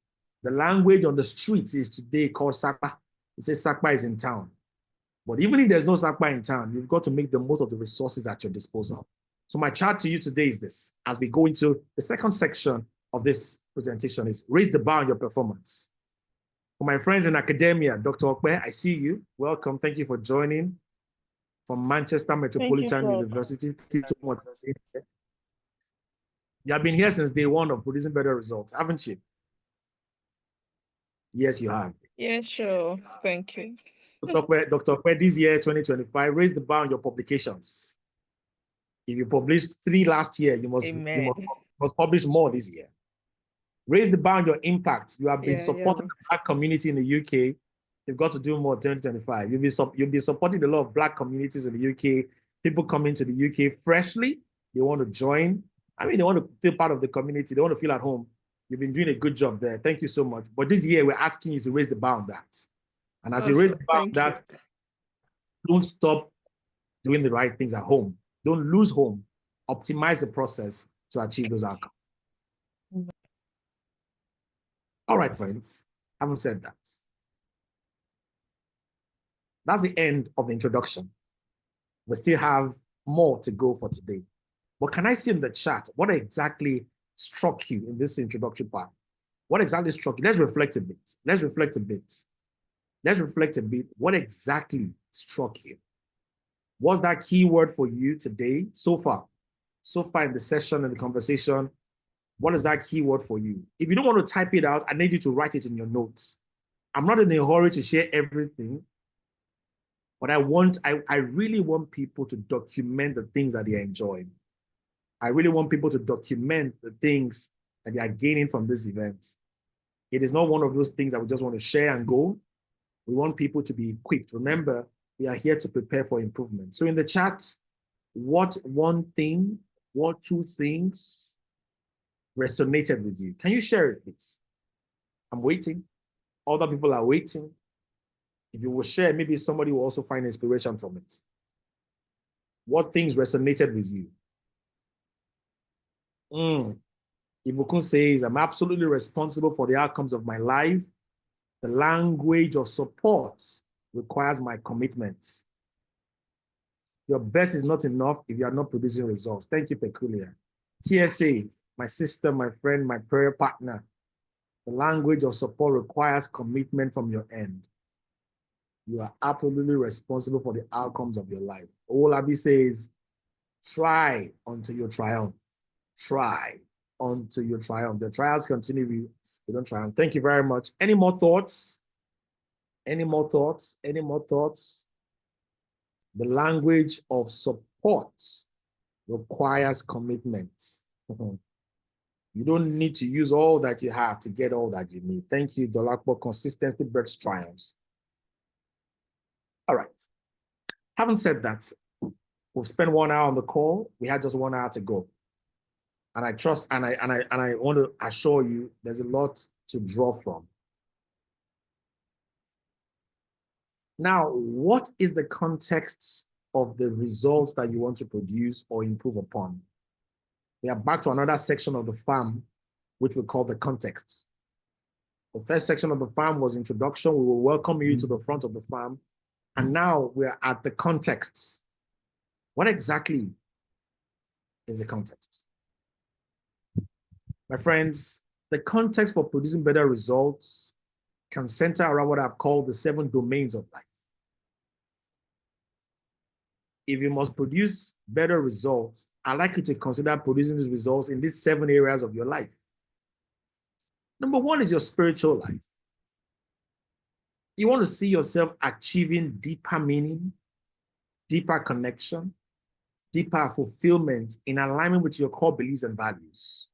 Speaker 2: The language on the streets is today called Sakpa. It says Sakpa is in town. But even if there's no Sakpa in town, you've got to make the most of the resources at your disposal. So my charge to you today is this. As we go into the second section of this presentation is raise the bar on your performance. For my friends in academia, Dr. Okpe, I see you. Welcome. Thank you for joining from Manchester Metropolitan University. Thank you so much. You have been here since day one of producing better results, haven't you? Yes, you have.
Speaker 5: Yeah, sure. Thank you.
Speaker 2: Dr. Okpe, this year, 2025, raise the bar on your publications. If you published 3 last year, you must publish more this year. Raise the bar on your impact. You have been supporting the Black community in the UK. You've got to do more in 2025. You'll be supporting a lot of Black communities in the UK. People coming to the UK freshly. They want to join. I mean, they want to feel part of the community. They want to feel at home. You've been doing a good job there. Thank you so much. But this year, we're asking you to raise the bar on that. And as you raise the bar on that, don't stop doing the right things at home. Don't lose home. Optimize the process to achieve those outcomes. All right, friends. Having said that, That's the end of the introduction. We still have more to go for today. But can I see in the chat what exactly struck you in this introductory part? What exactly struck you? Let's reflect a bit. Let's reflect a bit. Let's reflect a bit. What exactly struck you? What's that key word for you today so far? So far in the session and the conversation, what is that key word for you? If you don't want to type it out, I need you to write it in your notes. I'm not in a hurry to share everything, but I really want people to document the things that they are enjoying. I really want people to document the things that they are gaining from this event. It is not one of those things that we just want to share and go. We want people to be equipped. Remember, we are here to prepare for improvement. So in the chat, what one thing, what two things resonated with you? Can you share it, please? I'm waiting. Other people are waiting. If you will share, maybe somebody will also find inspiration from it. What things resonated with you? Ibukun says, I'm absolutely responsible for the outcomes of my life. The language of support requires my commitment. Your best is not enough if you are not producing results. Thank you, Peculiar. TSA, my sister, my friend, my prayer partner. The language of support requires commitment from your end. You are absolutely responsible for the outcomes of your life. Olabi says, try until you triumph. Try until you triumph. The trials continue, you don't triumph. Thank you very much. Any more thoughts? Any more thoughts? Any more thoughts? The language of support requires commitment. You don't need to use all that you have to get all that you need. Thank you, Dolakbo. Consistency breeds triumphs. All right. Having said that, we've spent 1 hour on the call. We had just 1 hour to go. And I trust, and I want to assure you, there's a lot to draw from. Now, what is the context of the results that you want to produce or improve upon? We are back to another section of the farm, which we call the context. The first section of the farm was introduction. We will welcome you to the front of the farm. And now we're at the context. What exactly is the context? My friends, the context for producing better results can center around what I've called the 7 domains of life. If you must produce better results, I'd like you to consider producing these results in these 7 areas of your life. Number 1 is your spiritual life. You want to see yourself achieving deeper meaning, deeper connection, deeper fulfillment in alignment with your core beliefs and values.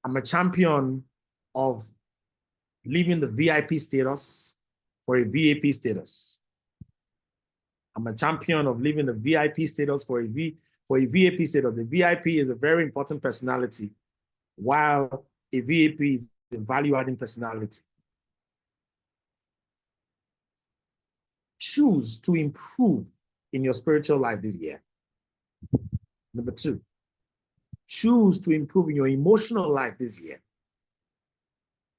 Speaker 2: I'm a champion of leaving the VIP status for a VAP status. I'm a champion of leaving the VIP status for a VAP status. The VIP is a very important personality, while a VAP is a value-adding personality. Choose to improve in your spiritual life this year. Number 2, choose to improve in your emotional life this year.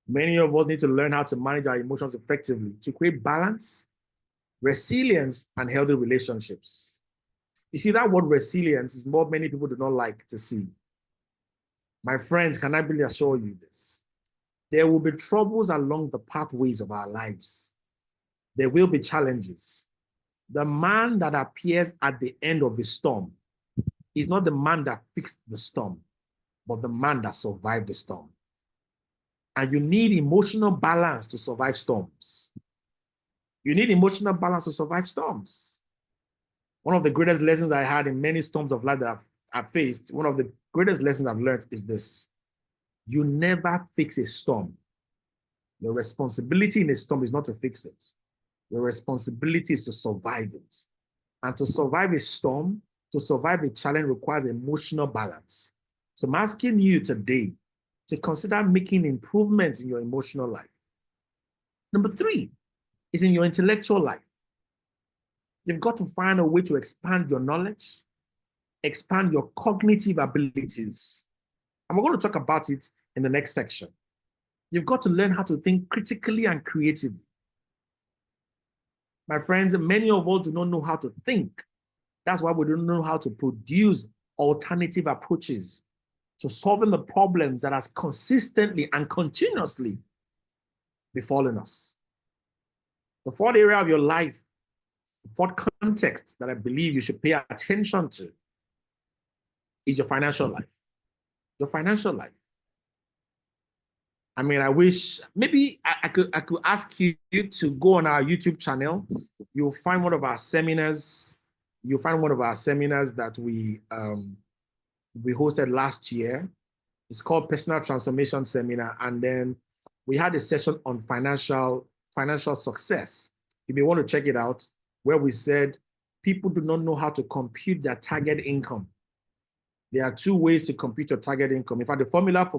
Speaker 2: Many of us need to learn how to manage our emotions effectively to create balance, resilience, and healthy relationships. You see, that word resilience is what many people do not like to see. My friends, can I really assure you this? There will be troubles along the pathways of our lives. There will be challenges. The man that appears at the end of the storm is not the man that fixed the storm, but the man that survived the storm. And you need emotional balance to survive storms. You need emotional balance to survive storms. One of the greatest lessons I had in many storms of life that I've faced, one of the greatest lessons I've learned is this: you never fix a storm. Your responsibility in a storm is not to fix it. Your responsibility is to survive it. And to survive a storm, to survive a challenge requires emotional balance. So I'm asking you today to consider making improvements in your emotional life. Number 3 is in your intellectual life. You've got to find a way to expand your knowledge, expand your cognitive abilities. And we're going to talk about it in the next section. You've got to learn how to think critically and creatively. My friends, many of us do not know how to think. That's why we don't know how to produce alternative approaches to solving the problems that has consistently and continuously befallen us. The fourth area of your life, the fourth context that I believe you should pay attention to is your financial life. Your financial life. I mean, I wish maybe I could ask you to go on our YouTube channel. You'll find one of our seminars. You'll find one of our seminars that we hosted last year. It's called Personal Transformation Seminar. And then we had a session on financial success. You may want to check it out, where we said people do not know how to compute their target income. There are two ways to compute your target income. In fact, the formula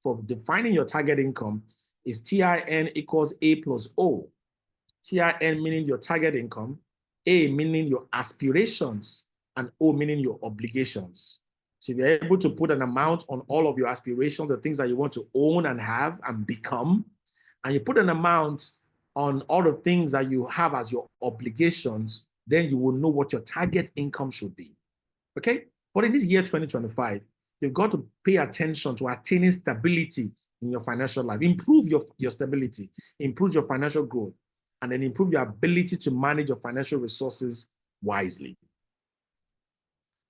Speaker 2: for defining your target income is TIN equals A plus O. TIN meaning your target income, A meaning your aspirations, and O meaning your obligations. So if you're able to put an amount on all of your aspirations, the things that you want to own and have and become, and you put an amount on all the things that you have as your obligations, then you will know what your target income should be. Okay? But in this year 2025, you've got to pay attention to attaining stability in your financial life. Improve your stability, improve your financial growth, and then improve your ability to manage your financial resources wisely.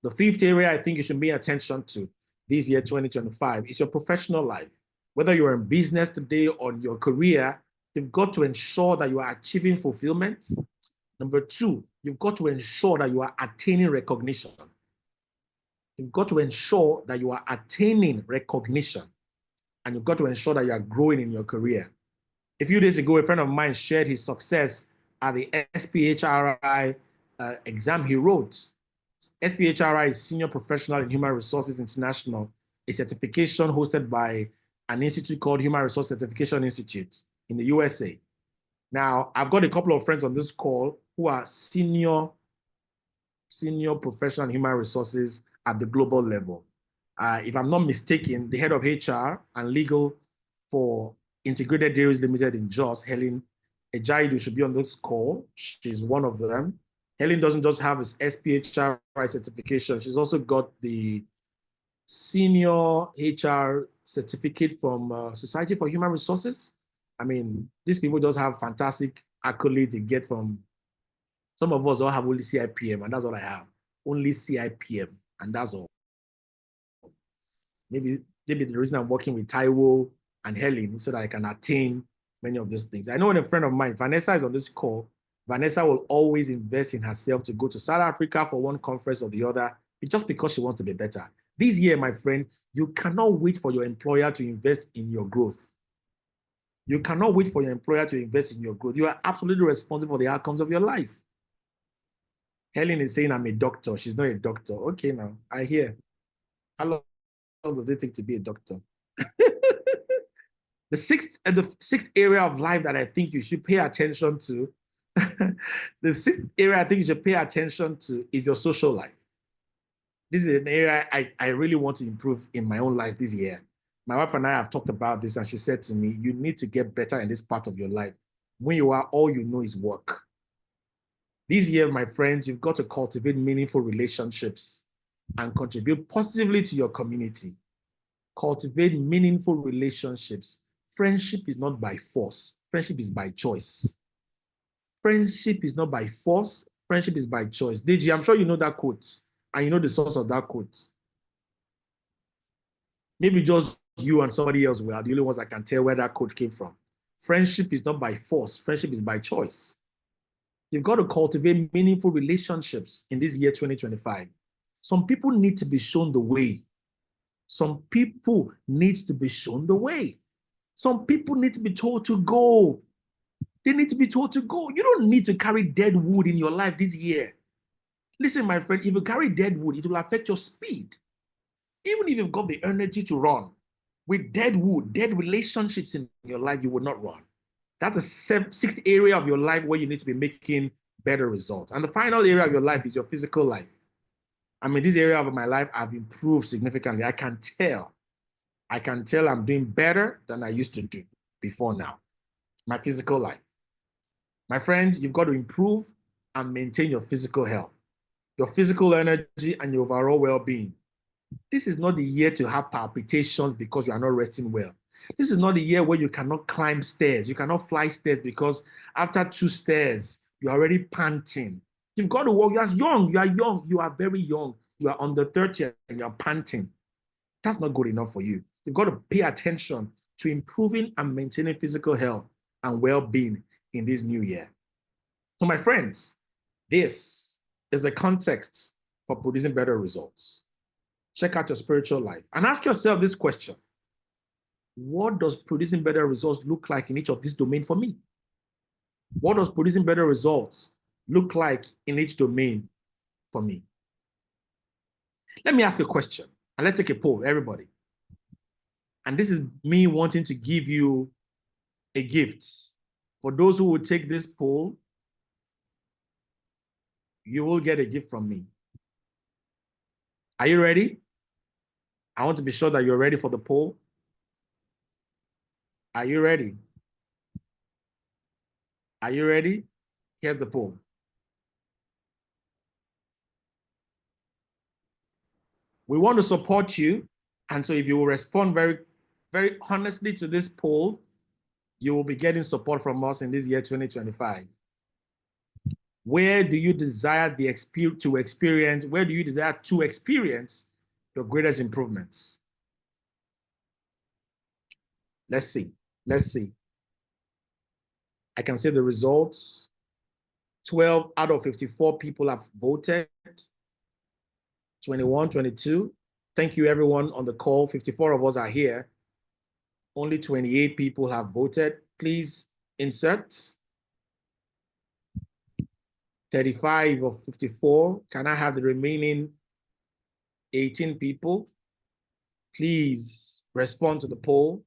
Speaker 2: The fifth area I think you should pay attention to this year 2025 is your professional life. Whether you're in business today or in your career, you've got to ensure that you are achieving fulfillment. Number two, you've got to ensure that you are attaining recognition. You've got to ensure that you are attaining recognition, and you've got to ensure that you are growing in your career. A few days ago, a friend of mine shared his success at the SPHRI exam he wrote. SPHRI is Senior Professional in Human Resources International, a certification hosted by an institute called Human Resource Certification Institute in the USA. Now, I've got a couple of friends on this call who are senior professional in human resources at the global level. If I'm not mistaken, the head of HR and legal for Integrated Dairies Limited in Jos, Helen Ejaidu, should be on this call. She's one of them. Helen doesn't just have his SPHRI certification. She's also got the senior HR certificate from Society for Human Resources. I mean, these people just have fantastic accolades they get from. Some of us all have only CIPM, and that's all I have. Only CIPM, and that's all. Maybe the reason I'm working with Taiwo and Helen is so that I can attain many of these things. I know when a friend of mine, Vanessa, is on this call. Vanessa will always invest in herself to go to South Africa for one conference or the other, just because she wants to be better. This year, my friend, you cannot wait for your employer to invest in your growth. You cannot wait for your employer to invest in your growth. You are absolutely responsible for the outcomes of your life. Helen is saying I'm a doctor. She's not a doctor. Okay, now, I hear. How long does it take to be a doctor? The sixth area of life that I think you should pay attention to, the sixth area I think you should pay attention to is your social life. This is an area I really want to improve in my own life this year. My wife and I have talked about this, and she said to me, you need to get better in this part of your life. When you are, all you know is work. This year, my friends, you've got to cultivate meaningful relationships and contribute positively to your community. Cultivate meaningful relationships. Friendship is not by force. Friendship is by choice. Friendship is not by force. Friendship is by choice. DG, I'm sure you know that quote, and you know the source of that quote. Maybe just you and somebody else were the only ones that can tell where that quote came from. Friendship is not by force. Friendship is by choice. You've got to cultivate meaningful relationships in this year 2025. Some people need to be shown the way. Some people need to be shown the way. Some people need to be told to go. They need to be told to go. You don't need to carry dead wood in your life this year. Listen, my friend, if you carry dead wood, it will affect your speed. Even if you've got the energy to run, with dead wood, dead relationships in your life, you will not run. That's the sixth area of your life where you need to be making better results. And the final area of your life is your physical life. I mean, this area of my life, I've improved significantly. I can tell I'm doing better than I used to do before now. My physical life. My friends, you've got to improve and maintain your physical health, your physical energy, and your overall well-being. This is not the year to have palpitations because you are not resting well. This is not the year where you cannot climb stairs. You cannot fly stairs because after 2 stairs, you're already panting. You've got to work. You're young. You are young. You are very young. You are under 30 and you're panting. That's not good enough for you. You've got to pay attention to improving and maintaining physical health and well-being in this new year. So my friends, this is the context for producing better results. Check out your spiritual life and ask yourself this question. What does producing better results look like in each of these domains for me? What does producing better results look like in each domain for me? Let me ask a question and let's take a poll, everybody. And this is me wanting to give you a gift. For those who will take this poll, you will get a gift from me. Are you ready? I want to be sure that you're ready for the poll. Are you ready? Are you ready? Here's the poll. We want to support you. And so if you will respond very, very honestly to this poll, you will be getting support from us in this year 2025. Where do you desire the experience? Where do you desire to experience your greatest improvements? Let's see. Let's see. I can see the results. 12 out of 54 people have voted. 21, 22. Thank you, everyone on the call. 54 of us are here. Only 28 people have voted. Please insert. 35 of 54. Can I have the remaining 18 people? Please respond to the poll.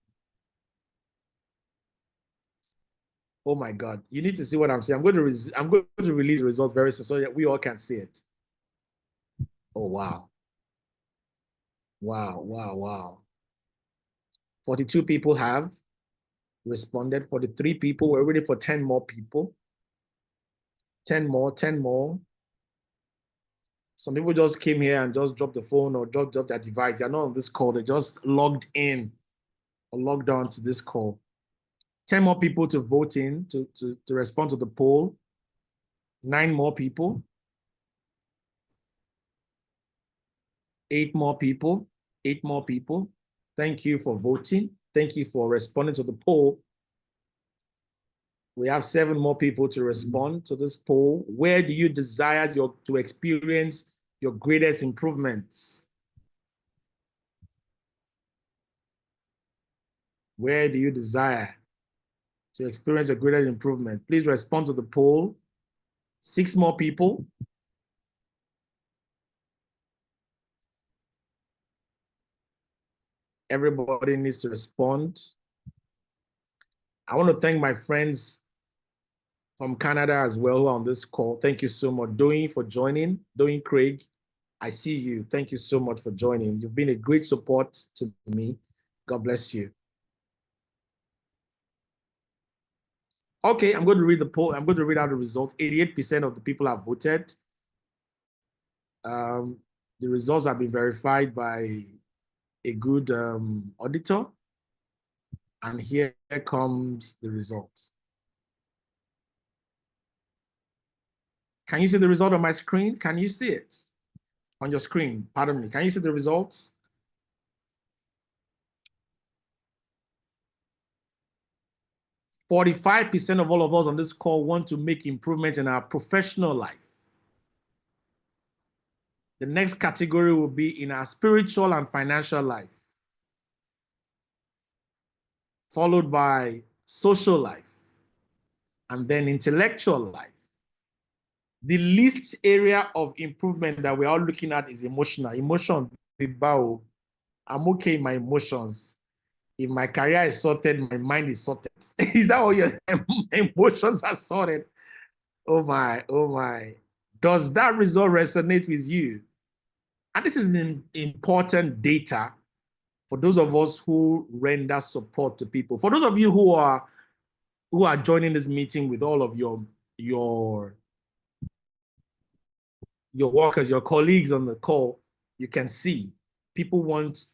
Speaker 2: Oh my God, you need to see what I'm saying. I'm going to release the results very soon so that we all can see it. Oh, wow. Wow, wow, wow. 42 people have responded. 43 people. We're waiting for 10 more people. 10 more, 10 more. Some people just came here and just dropped the phone or dropped their device. They're not on this call. They just logged in or logged on to this call. 10 more people to vote in, to respond to the poll. 9 more people. 8 more people. 8 more people. Thank you for voting. Thank you for responding to the poll. We have 7 more people to respond to this poll. Where do you desire to experience your greatest improvements? Where do you desire to experience your greatest improvement? Please respond to the poll. 6 more people. Everybody needs to respond. I want to thank my friends from Canada as well who are on this call. Thank you so much, Doing, for joining. Doing, Craig, I see you. Thank you so much for joining. You've been a great support to me. God bless you. Okay, I'm going to read the poll. I'm going to read out the result. 88% of the people have voted. The results have been verified by a good auditor. And here comes the result. Can you see the result on my screen? Can you see it on your screen? Pardon me. Can you see the results? %45% of all of us on this call want to make improvements in our professional life. The next category will be in our spiritual and financial life, followed by social life, and then intellectual life. The least area of improvement that we're all looking at is emotional. Emotion, I'm okay in my emotions. If my career is sorted, my mind is sorted. Is that what you're saying? My emotions are sorted. Oh my, oh my. Does that result resonate with you? And this is important data for those of us who render support to people. For those of you who are joining this meeting with all of your your workers, your colleagues on the call, you can see people want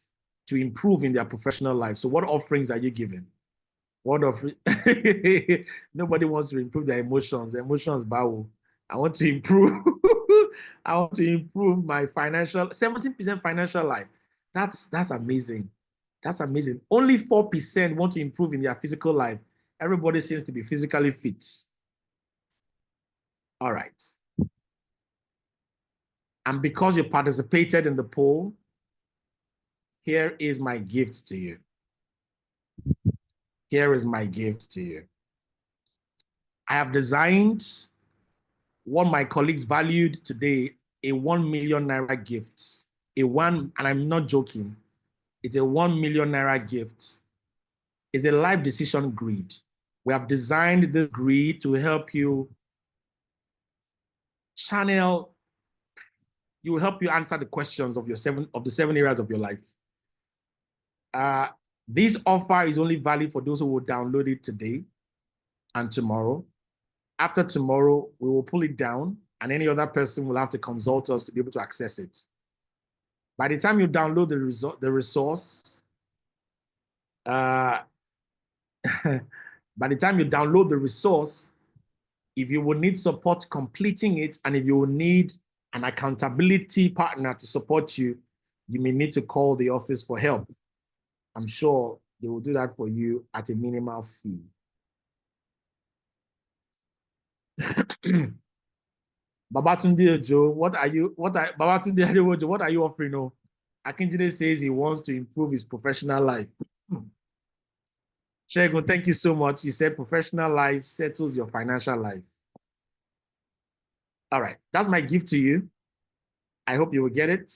Speaker 2: to improve in their professional life. So what offerings are you giving? What of nobody wants to improve their emotions. The emotions, bow. I want to improve. I want to improve my financial 17% financial life. That's amazing. That's amazing. Only 4% want to improve in their physical life. Everybody seems to be physically fit. All right. And because you participated in the poll, here is my gift to you. Here is my gift to you. I have designed what my colleagues valued today, a 1 million naira gift. And I'm not joking, it's a 1 million naira gift. It's a life decision grid. We have designed this grid to help you channel, will help you answer the questions of the 7 areas of your life. This offer is only valid for those who will download it today and tomorrow. After tomorrow, we will pull it down and any other person will have to consult us to be able to access it. By the time you download the resource, by the time you download the resource, if you will need support completing it, and if you will need an accountability partner to support you, you may need to call the office for help. I'm sure they will do that for you at a minimal fee. Babatunde Ojo, Babatunde Ojo, what are you offering? No, Akinjide says he wants to improve his professional life. Shegun, thank you so much. You said professional life settles your financial life. All right, that's my gift to you. I hope you will get it.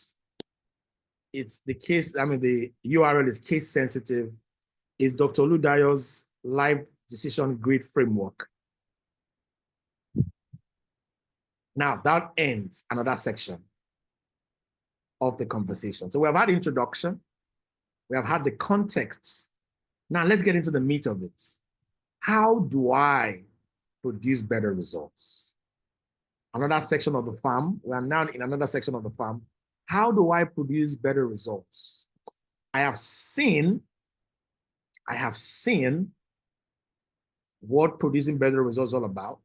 Speaker 2: It's the case, the URL is case sensitive. It's Dr. Oludayo's life decision grid framework. Now that ends another section of the conversation. So we have had introduction, we have had the context. Now let's get into the meat of it. How do I produce better results? Another section of the farm. We are now in another section of the farm. How do I produce better results? I have seen what producing better results is all about.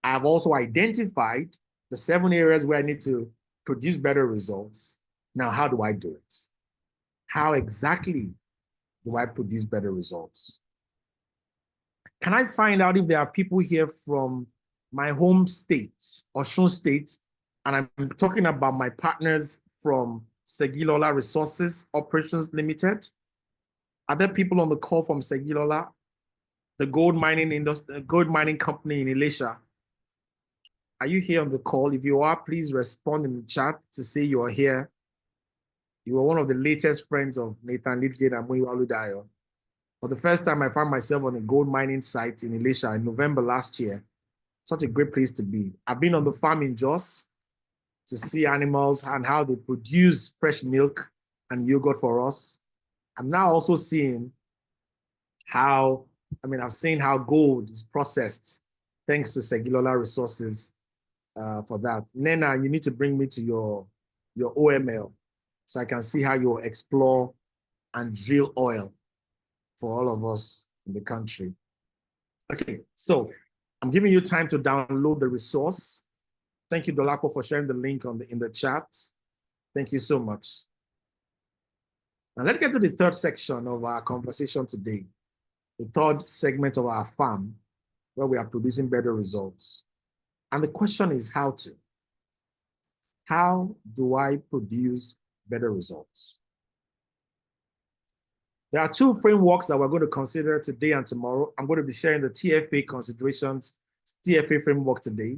Speaker 2: I have also identified the 7 areas where I need to produce better results. Now, how do I do it? How exactly do I produce better results? Can I find out if there are people here from my home state, Osun State, and I'm talking about my partners from Segilola Resources Operations Limited? Are there people on the call from Segilola, the gold mining company in Elisha? Are you here on the call? If you are, please respond in the chat to say you are here. You are one of the latest friends of Nathan Lidgate and Oludayo. For the first time, I found myself on a gold mining site in Elisha in November last year. Such a great place to be. I've been on the farm in Jos to see animals and how they produce fresh milk and yogurt for us. I'm now also seeing I've seen how gold is processed thanks to Segilola Resources for that. Nena, you need to bring me to your OML so I can see how you explore and drill oil for all of us in the country. Okay, so I'm giving you time to download the resource. Thank you, Dolapo, for sharing the link in the chat. Thank you so much. Now let's get to the third section of our conversation today, the third segment of our farm, where we are producing better results. And the question is how to. How do I produce better results? There are 2 frameworks that we're going to consider today and tomorrow. I'm going to be sharing the TFA considerations, TFA framework today,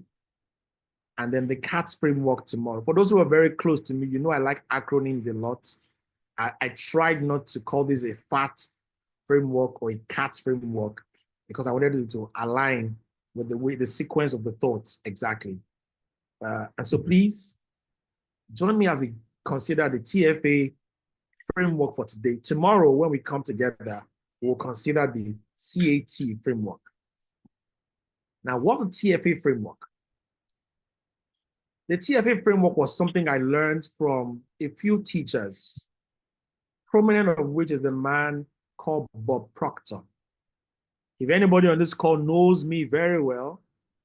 Speaker 2: and then the CATS framework tomorrow. For those who are very close to me, you know I like acronyms a lot. I tried not to call this a FAT framework or a CATS framework because I wanted it to align with the sequence of the thoughts exactly. And so please join me as we consider the TFA framework for today. Tomorrow, when we come together, we'll consider the CAT framework. Now, what's the TFA framework? The TFA framework was something I learned from a few teachers, prominent of which is the man called Bob Proctor. If anybody on this call knows me very well,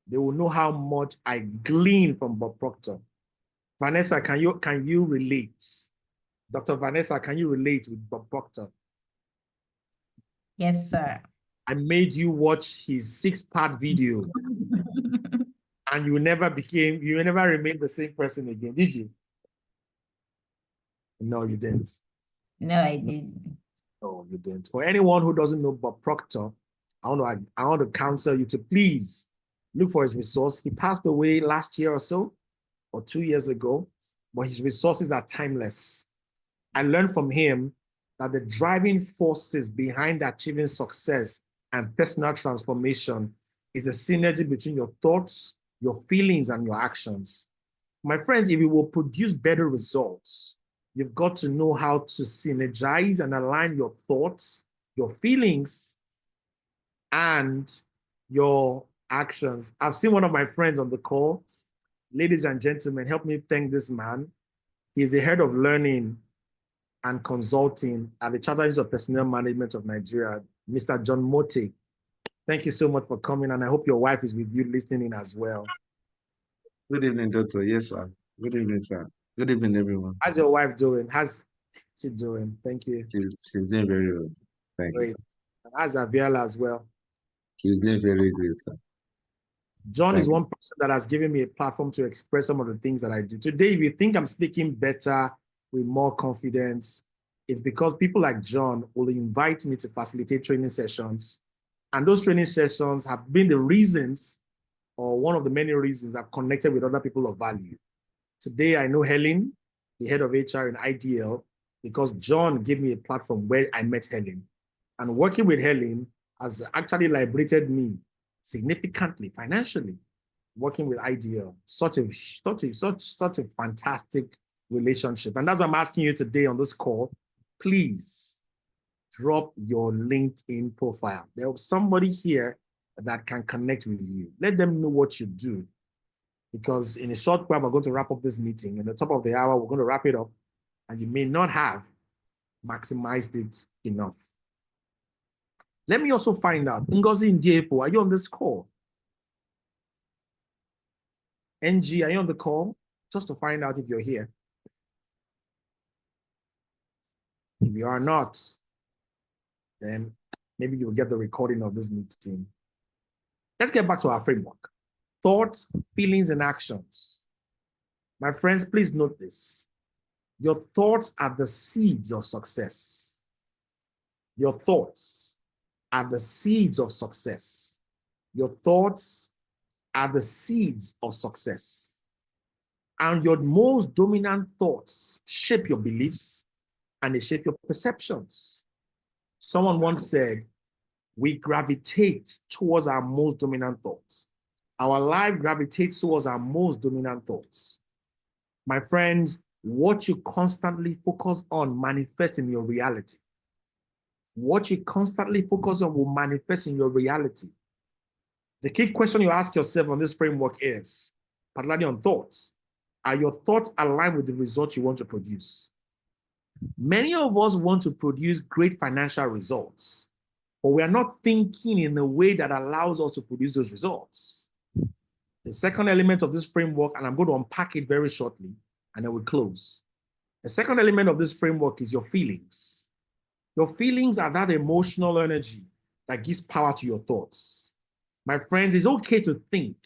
Speaker 2: they will know how much I glean from Bob Proctor. Vanessa, can you relate? Dr. Vanessa, can you relate with Bob Proctor?
Speaker 6: Yes, sir.
Speaker 2: I made you watch his 6-part video and you never remained the same person again, did you? No, you didn't.
Speaker 6: No, I didn't.
Speaker 2: No, you didn't. For anyone who doesn't know Bob Proctor, I want to counsel you to please look for his resource. He passed away last year or so, or 2 years ago, but his resources are timeless. I learned from him that the driving forces behind achieving success and personal transformation is a synergy between your thoughts, your feelings, and your actions. My friends, if you will produce better results, you've got to know how to synergize and align your thoughts, your feelings, and your actions. I've seen one of my friends on the call. Ladies and gentlemen, help me thank this man. He's the head of learning and consulting at the Chartered Institute of Personnel Management of Nigeria, Mr. John Mote. Thank you so much for coming, and I hope your wife is with you listening as well.
Speaker 3: Good evening, Doctor. Yes, sir. Good evening, sir. Good evening, everyone.
Speaker 2: How's your wife doing? How's she doing? Thank you.
Speaker 3: She's doing very well. Thank you,
Speaker 2: Great.
Speaker 3: sir.
Speaker 2: And how's Aviola as well?
Speaker 3: She's doing very great, sir.
Speaker 2: John
Speaker 3: Thank
Speaker 2: is one person that has given me a platform to express some of the things that I do. Today, if you think I'm speaking better with more confidence, it's because people like John will invite me to facilitate training sessions. And those training sessions have been the reasons, or one of the many reasons, I've connected with other people of value. Today, I know Helen, the head of HR in IDL, because John gave me a platform where I met Helen. And working with Helen has actually liberated me significantly financially. Working with IDL, such a fantastic relationship. And that's why I'm asking you today on this call, please drop your LinkedIn profile. There's somebody here that can connect with you. Let them know what you do. Because in a short while, we're going to wrap up this meeting. At the top of the hour, we're going to wrap it up. And you may not have maximized it enough. Let me also find out, Ngozi Ndiefo, are you on this call? NG, are you on the call? Just to find out if you're here. If you are not, then maybe you'll get the recording of this meeting. Let's get back to our framework. Thoughts, feelings, and actions. My friends, please note this. Your thoughts are the seeds of success. Your thoughts are the seeds of success. Your thoughts are the seeds of success. And your most dominant thoughts shape your beliefs and they shape your perceptions. Someone once said, we gravitate towards our most dominant thoughts. Our life gravitates towards our most dominant thoughts. My friends, what you constantly focus on manifests in your reality. What you constantly focus on will manifest in your reality. The key question you ask yourself on this framework is, particularly on thoughts, are your thoughts aligned with the results you want to produce? Many of us want to produce great financial results, but we are not thinking in a way that allows us to produce those results. The second element of this framework, and I'm going to unpack it very shortly, and then we'll close. The second element of this framework is your feelings. Your feelings are that emotional energy that gives power to your thoughts. My friends, it's okay to think,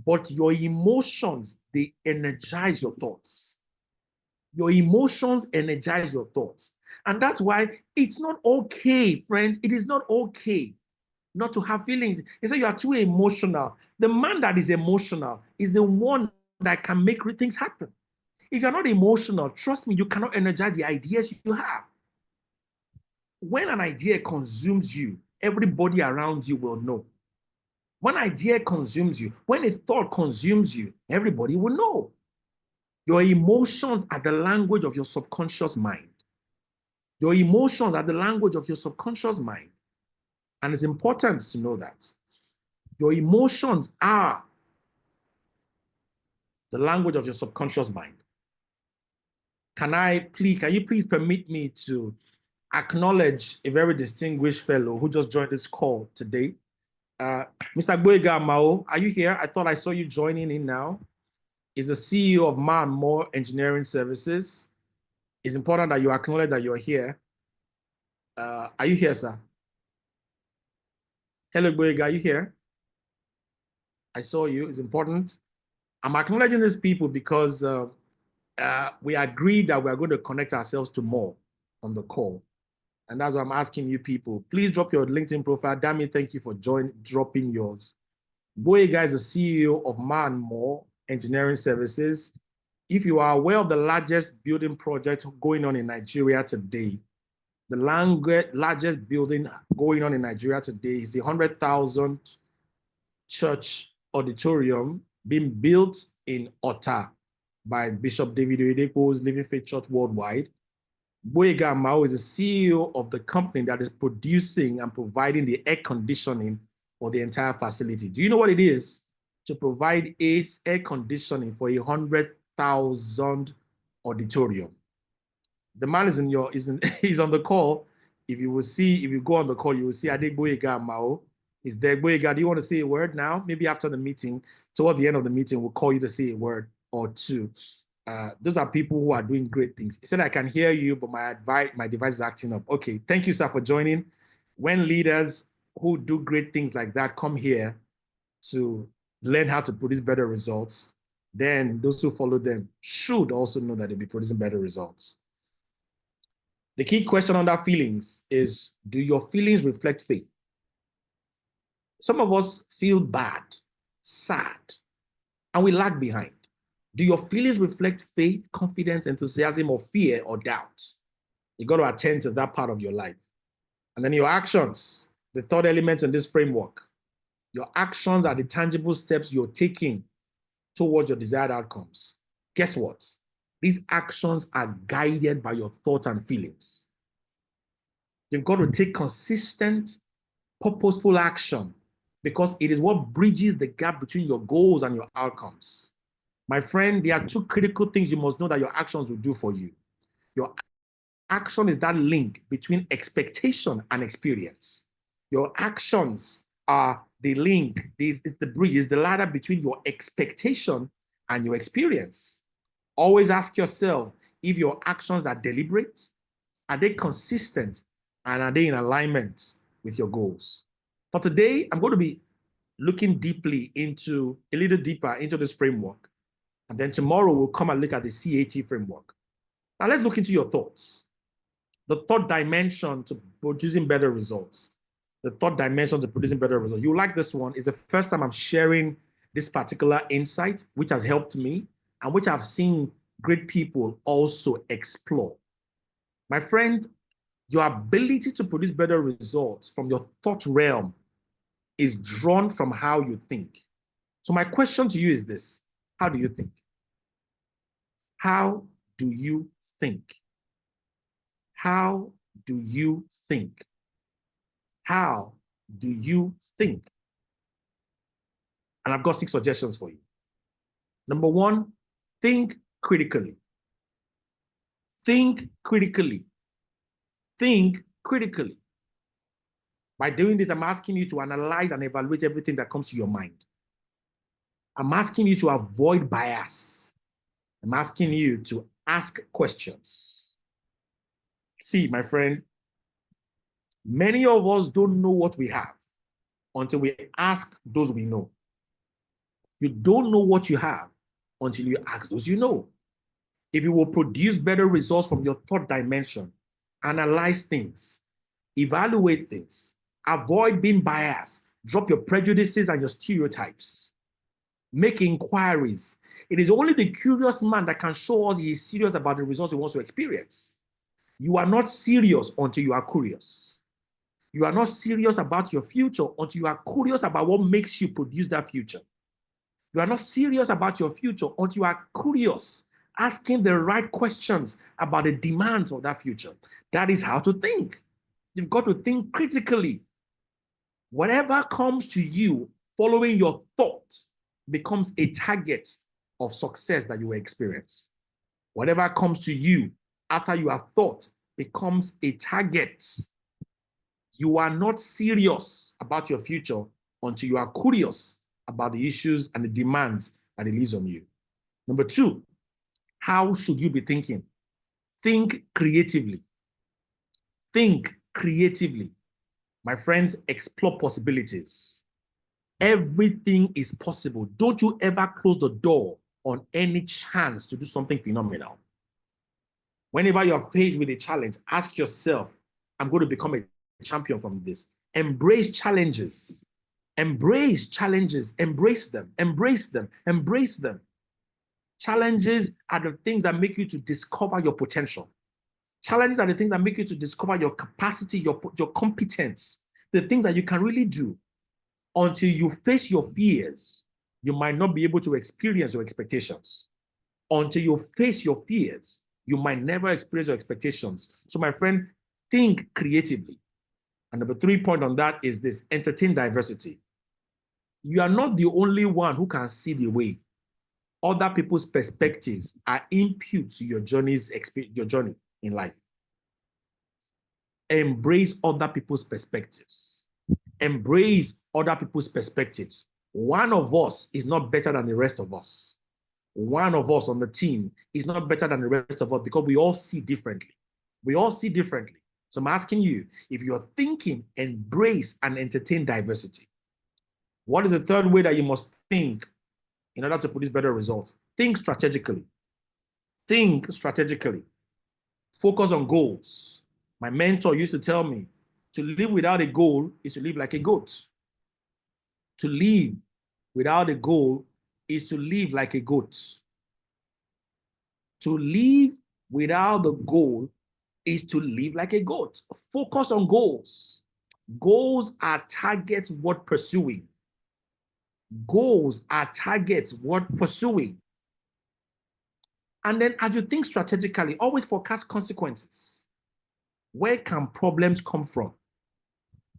Speaker 2: but your emotions, they energize your thoughts. Your emotions energize your thoughts. And that's why it's not okay, friends. It is not okay not to have feelings. They say you are too emotional. The man that is emotional is the one that can make things happen. If you're not emotional, trust me, you cannot energize the ideas you have. When an idea consumes you, everybody around you will know. When an idea consumes you, when a thought consumes you, everybody will know. Your emotions are the language of your subconscious mind. Your emotions are the language of your subconscious mind. And it's important to know that. Your emotions are the language of your subconscious mind. Can you please permit me to acknowledge a very distinguished fellow who just joined this call today? Mr. Gboyega Mao, are you here? I thought I saw you joining in now. He's the CEO of Man More Engineering Services. It's important that you acknowledge that you're here. Are you here, sir? Hello, Gboyega, are you here? I saw you. It's important. I'm acknowledging these people because we agreed that we're going to connect ourselves to more on the call. And that's why I'm asking you people, please drop your LinkedIn profile. Dami, thank you for dropping yours. Gboyega is the CEO of Man More Engineering Services. If you are aware of the largest building project going on in Nigeria today, the largest building going on in Nigeria today is the 100,000 church auditorium being built in Ota by Bishop David Oyedepo's Living Faith Church Worldwide. Gboyega Mao is the CEO of the company that is producing and providing the air conditioning for the entire facility. Do you know what it is to provide air conditioning for 100,000 auditorium? The man is he's on the call. If you go on the call, you will see Gboyega Mao is there. Gboyega, do you want to say a word now? Maybe after the meeting, toward the end of the meeting, we'll call you to say a word or two. Those are people who are doing great things. He said, I can hear you, but my device is acting up. Okay, thank you, sir, for joining. When leaders who do great things like that come here to learn how to produce better results, then those who follow them should also know that they'll be producing better results. The key question under feelings is, do your feelings reflect faith? Some of us feel bad, sad, and we lag behind. Do your feelings reflect faith, confidence, enthusiasm, or fear or doubt? You got to attend to that part of your life. And then your actions, the third element in this framework. Your actions are the tangible steps you're taking towards your desired outcomes. Guess what? These actions are guided by your thoughts and feelings. You've got to take consistent, purposeful action because it is what bridges the gap between your goals and your outcomes. My friend, there are two critical things you must know that your actions will do for you. Your action is that link between expectation and experience. Your actions are the link, it's the bridge, it's the ladder between your expectation and your experience. Always ask yourself if your actions are deliberate, are they consistent, and are they in alignment with your goals? For today, I'm going to be looking a little deeper into this framework. And then tomorrow we'll come and look at the CAT framework. Now let's look into your thoughts. The third dimension to producing better results. The third dimension to producing better results. You like this one. It's the first time I'm sharing this particular insight, which has helped me and which I've seen great people also explore. My friend, your ability to produce better results from your thought realm is drawn from how you think. So my question to you is this: how do you think? How do you think? How do you think? How do you think? And I've got 6 suggestions for you. Number 1, think critically. Think critically. Think critically. By doing this, I'm asking you to analyze and evaluate everything that comes to your mind. I'm asking you to avoid bias. I'm asking you to ask questions. See, my friend, many of us don't know what we have until we ask those we know. You don't know what you have until you ask those you know. If you will produce better results from your third dimension, analyze things, evaluate things, avoid being biased, drop your prejudices and your stereotypes, make inquiries. It is only the curious man that can show us he is serious about the results he wants to experience. You are not serious until you are curious. You are not serious about your future until you are curious about what makes you produce that future. You are not serious about your future until you are curious, asking the right questions about the demands of that future. That is how to think. You've got to think critically. Whatever comes to you, Following your thought becomes a target of success that you will experience. Whatever comes to you after you have thought becomes a target. You are not serious about your future until you are curious about the issues and the demands that it leaves on you. Number two, how should you be thinking? Think creatively. Think creatively. My friends, explore possibilities. Everything is possible. Don't you ever close the door on any chance to do something phenomenal. Whenever you're faced with a challenge, ask yourself, I'm going to become a champion from this. Embrace challenges. Embrace challenges. Embrace them. Embrace them. Embrace them. Challenges are the things that make you to discover your potential. Challenges are the things that make you to discover your capacity, your competence, the things that you can really do. Until you face your fears, you might not be able to experience your expectations. Until you face your fears, you might never experience your expectations. So my friend, think creatively. And number 3 point on that is this: entertain diversity. You are not the only one who can see the way. Other people's perspectives are input to your journey in life. Embrace other people's perspectives. Embrace other people's perspectives. One of us is not better than the rest of us. One of us on the team is not better than the rest of us because we all see differently. We all see differently. So I'm asking you, if you're thinking, embrace and entertain diversity. What is the third way that you must think in order to produce better results? Think strategically. Think strategically. Focus on goals. My mentor used to tell me, to live without a goal is to live like a goat. To live without a goal is to live like a goat. To live without the goal is to live like a goat. Focus on goals. Goals are targets worth pursuing. Goals are targets worth pursuing. And then as you think strategically, always forecast consequences. Where can problems come from?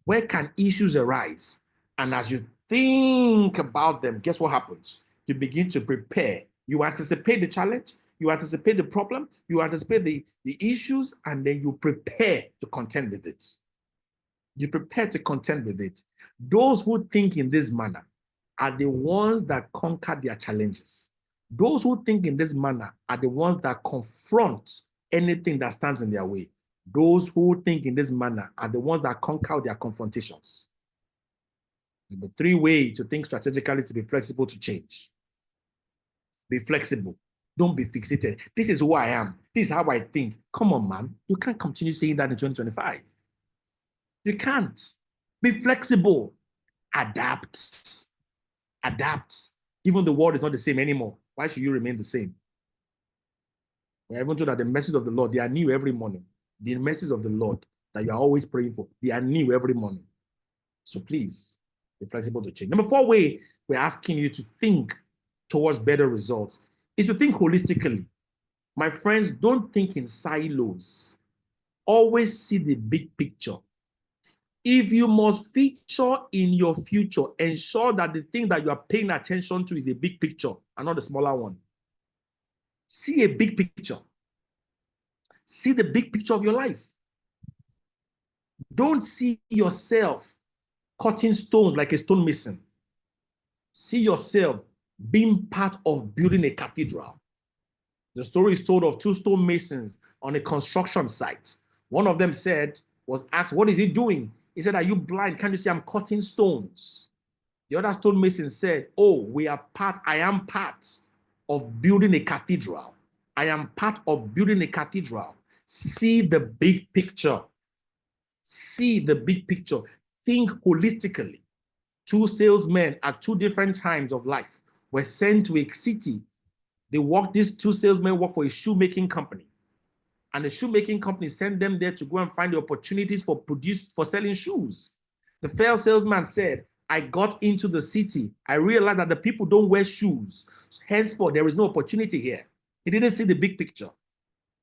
Speaker 2: Where can issues arise? And as you think about them, guess what happens? You begin to prepare. You anticipate the challenge, you anticipate the problem, you anticipate the issues, and then you prepare to contend with it. You prepare to contend with it. Those who think in this manner are the ones that conquer their challenges. Those who think in this manner are the ones that confront anything that stands in their way. Those who think in this manner are the ones that conquer their confrontations. Number 3 way to think strategically is to be flexible to change. Be flexible. Don't be fixated. This is who I am. This is how I think. Come on, man. You can't continue saying that in 2025. You can't. Be flexible. Adapt. Adapt. Even the world is not the same anymore. Why should you remain the same? We're even told that the messages of the Lord, they are new every morning. The messages of the Lord that you are always praying for, they are new every morning. So please, be flexible to change. Number 4 way we're asking you to think towards better results is to think holistically. My friends, don't think in silos. Always see the big picture. If you must feature in your future, ensure that the thing that you are paying attention to is the big picture and not the smaller one. See a big picture. See the big picture of your life. Don't see yourself cutting stones like a stonemason. See yourself being part of building a cathedral. The story is told of 2 stonemasons on a construction site. One of them was asked, what is he doing? He said, are you blind? Can't you see I'm cutting stones? The other stonemason said, oh, I am part of building a cathedral. I am part of building a cathedral. See the big picture. See the big picture. Think holistically. 2 salesmen at 2 different times of life were sent to a city. These 2 salesmen work for a shoemaking company. And the shoemaking company sent them there to go and find the opportunities for selling shoes. The fair salesman said, I got into the city. I realized that the people don't wear shoes. Henceforth, there is no opportunity here. He didn't see the big picture.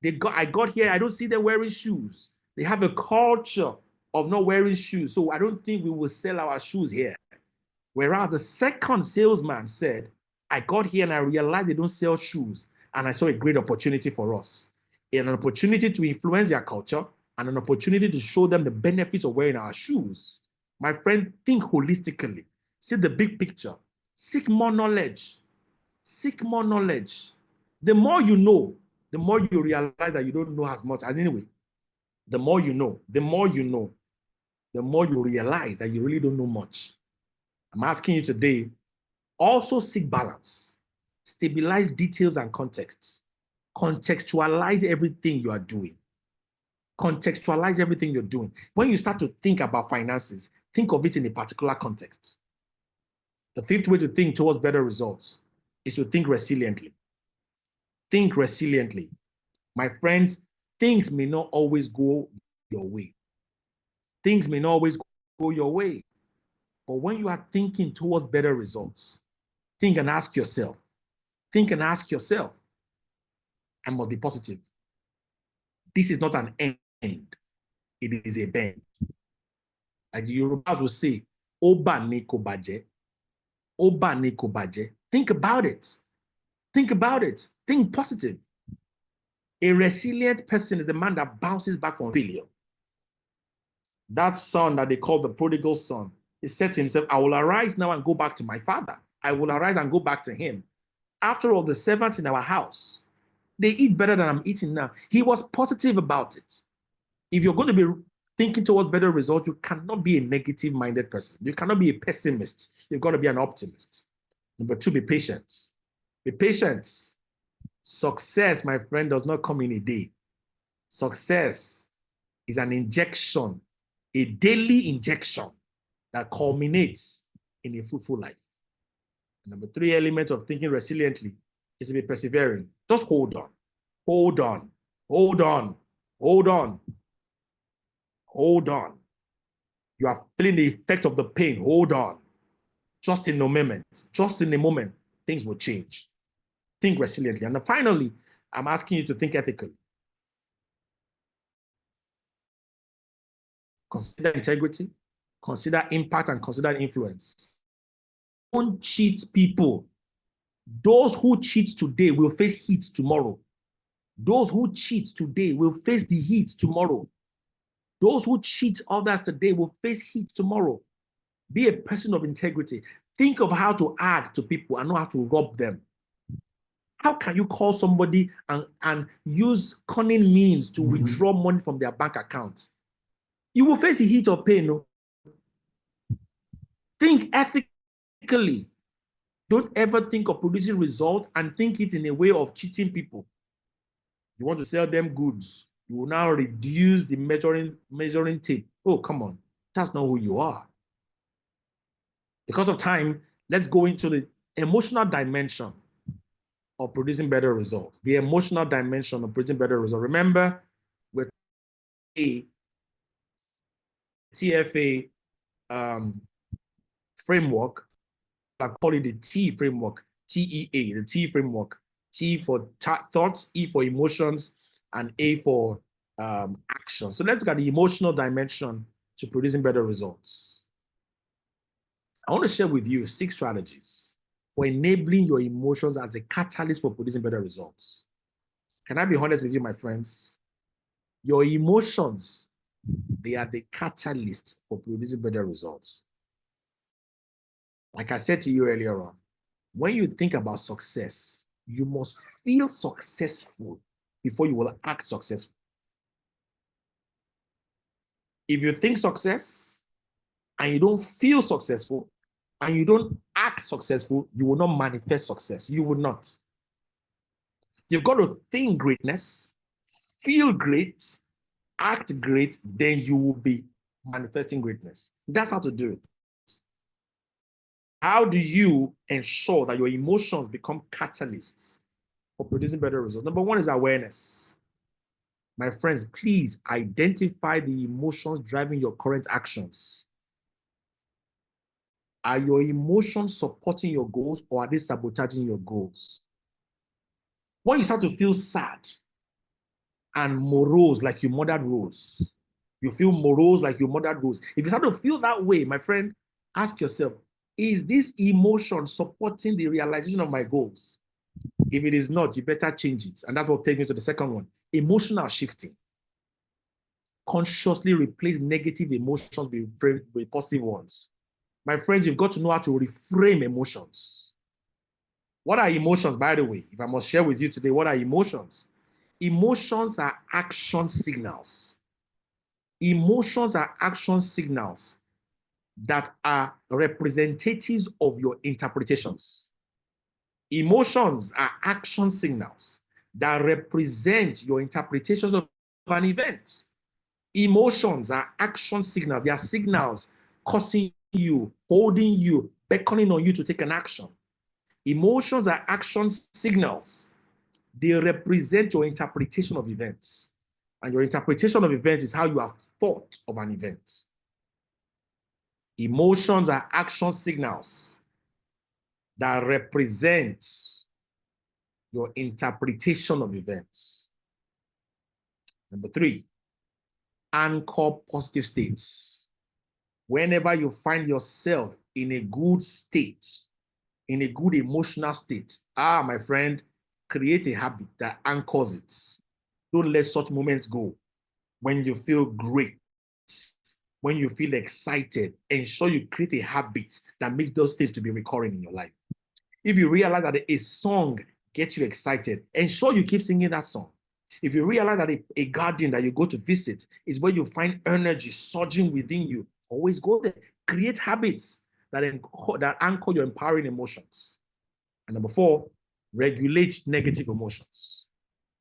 Speaker 2: I got here, I don't see them wearing shoes. They have a culture of not wearing shoes. So I don't think we will sell our shoes here. Whereas the second salesman said, I got here and I realized they don't sell shoes. And I saw a great opportunity for us. An opportunity to influence their culture and an opportunity to show them the benefits of wearing our shoes. My friend, think holistically. See the big picture. Seek more knowledge. Seek more knowledge. The more you know, the more you realize that you don't know as much. And anyway, the more you know, the more you know, the more you realize that you really don't know much. I'm asking you today, also seek balance. Stabilize details and context. Contextualize everything you are doing. Contextualize everything you're doing. When you start to think about finances, think of it in a particular context. The fifth way to think towards better results is to think resiliently. Think resiliently. My friends, things may not always go your way. Things may not always go your way. But when you are thinking towards better results, think and ask yourself, I must be positive. This is not an end, it is a bend. Like the Yorubas will say, Oba ni ko baje, Oba ni ko baje. Think about it. Think about it. Think positive. A resilient person is the man that bounces back from failure. That son that they call the prodigal son, he said to himself, I will arise now and go back to my father. I will arise and go back to him. After all, the servants in our house, they eat better than I'm eating now. He was positive about it. If you're going to be thinking towards better results, you cannot be a negative-minded person. You cannot be a pessimist. You've got to be an optimist. Number two, be patient. Be patient. Success, my friend, does not come in a day. Success is an injection, a daily injection that culminates in a fruitful life. Number three element of thinking resiliently is to be persevering. Just hold on, hold on, hold on, hold on, hold on. You are feeling the effect of the pain. Hold on. Just in a moment, things will change. Think resiliently. And then finally, I'm asking you to think ethically. Consider integrity, consider impact, and consider influence. Don't cheat people. Those who cheat today will face heat tomorrow. Those who cheat today will face the heat tomorrow. Those who cheat others today will face heat tomorrow. Be a person of integrity. Think of how to add to people and know how to rob them. How can you call somebody and use cunning means to withdraw money from their bank account? You will face the heat of pain. No? Think ethically. Don't ever think of producing results and think it in a way of cheating people. You want to sell them goods. You will now reduce the measuring tape. Oh, come on. That's not who you are. Because of time, let's go into the emotional dimension of producing better results. The emotional dimension of producing better results. Remember, with a TFA framework, I call it the T framework, TEA, the T framework. T for thoughts, E for emotions, and A for action. So let's look at the emotional dimension to producing better results. I want to share with you 6 strategies for enabling your emotions as a catalyst for producing better results. Can I be honest with you, my friends? Your emotions, they are the catalyst for producing better results. Like I said to you earlier on, when you think about success, you must feel successful before you will act successful. If you think success and you don't feel successful and you don't act successful, you will not manifest success. You will not. You've got to think greatness, feel great, act great, then you will be manifesting greatness. That's how to do it. How do you ensure that your emotions become catalysts for producing better results? Number one is awareness. My friends, please identify the emotions driving your current actions. Are your emotions supporting your goals or are they sabotaging your goals? When you start to feel sad and morose like you murdered Rose, you feel morose like you murdered Rose. If you start to feel that way, my friend, ask yourself, Is this emotion supporting the realization of my goals? If it is not, you better change it. And that's what takes me to the second one, emotional shifting. Consciously replace negative emotions with positive ones. My friends, you've got to know how to reframe emotions. What are emotions, by the way? If I must share with you today, what are emotions? Emotions are action signals. Emotions are action signals that are representatives of your interpretations. Emotions are action signals that represent your interpretations of an event. Emotions are action signals. They are signals causing you, holding you, beckoning on you to take an action. Emotions are action signals. They represent your interpretation of events. And your interpretation of events is how you have thought of an event. Emotions are action signals that represent your interpretation of events. Number 3, anchor positive states. Whenever you find yourself in a good state, in a good emotional state, my friend, create a habit that anchors it. Don't let such moments go. When you feel great, when you feel excited, ensure you create a habit that makes those things to be recurring in your life. If you realize that a song gets you excited, ensure you keep singing that song. If you realize that a garden that you go to visit is where you find energy surging within you, always go there. Create habits that anchor your empowering emotions. And number 4, regulate negative emotions.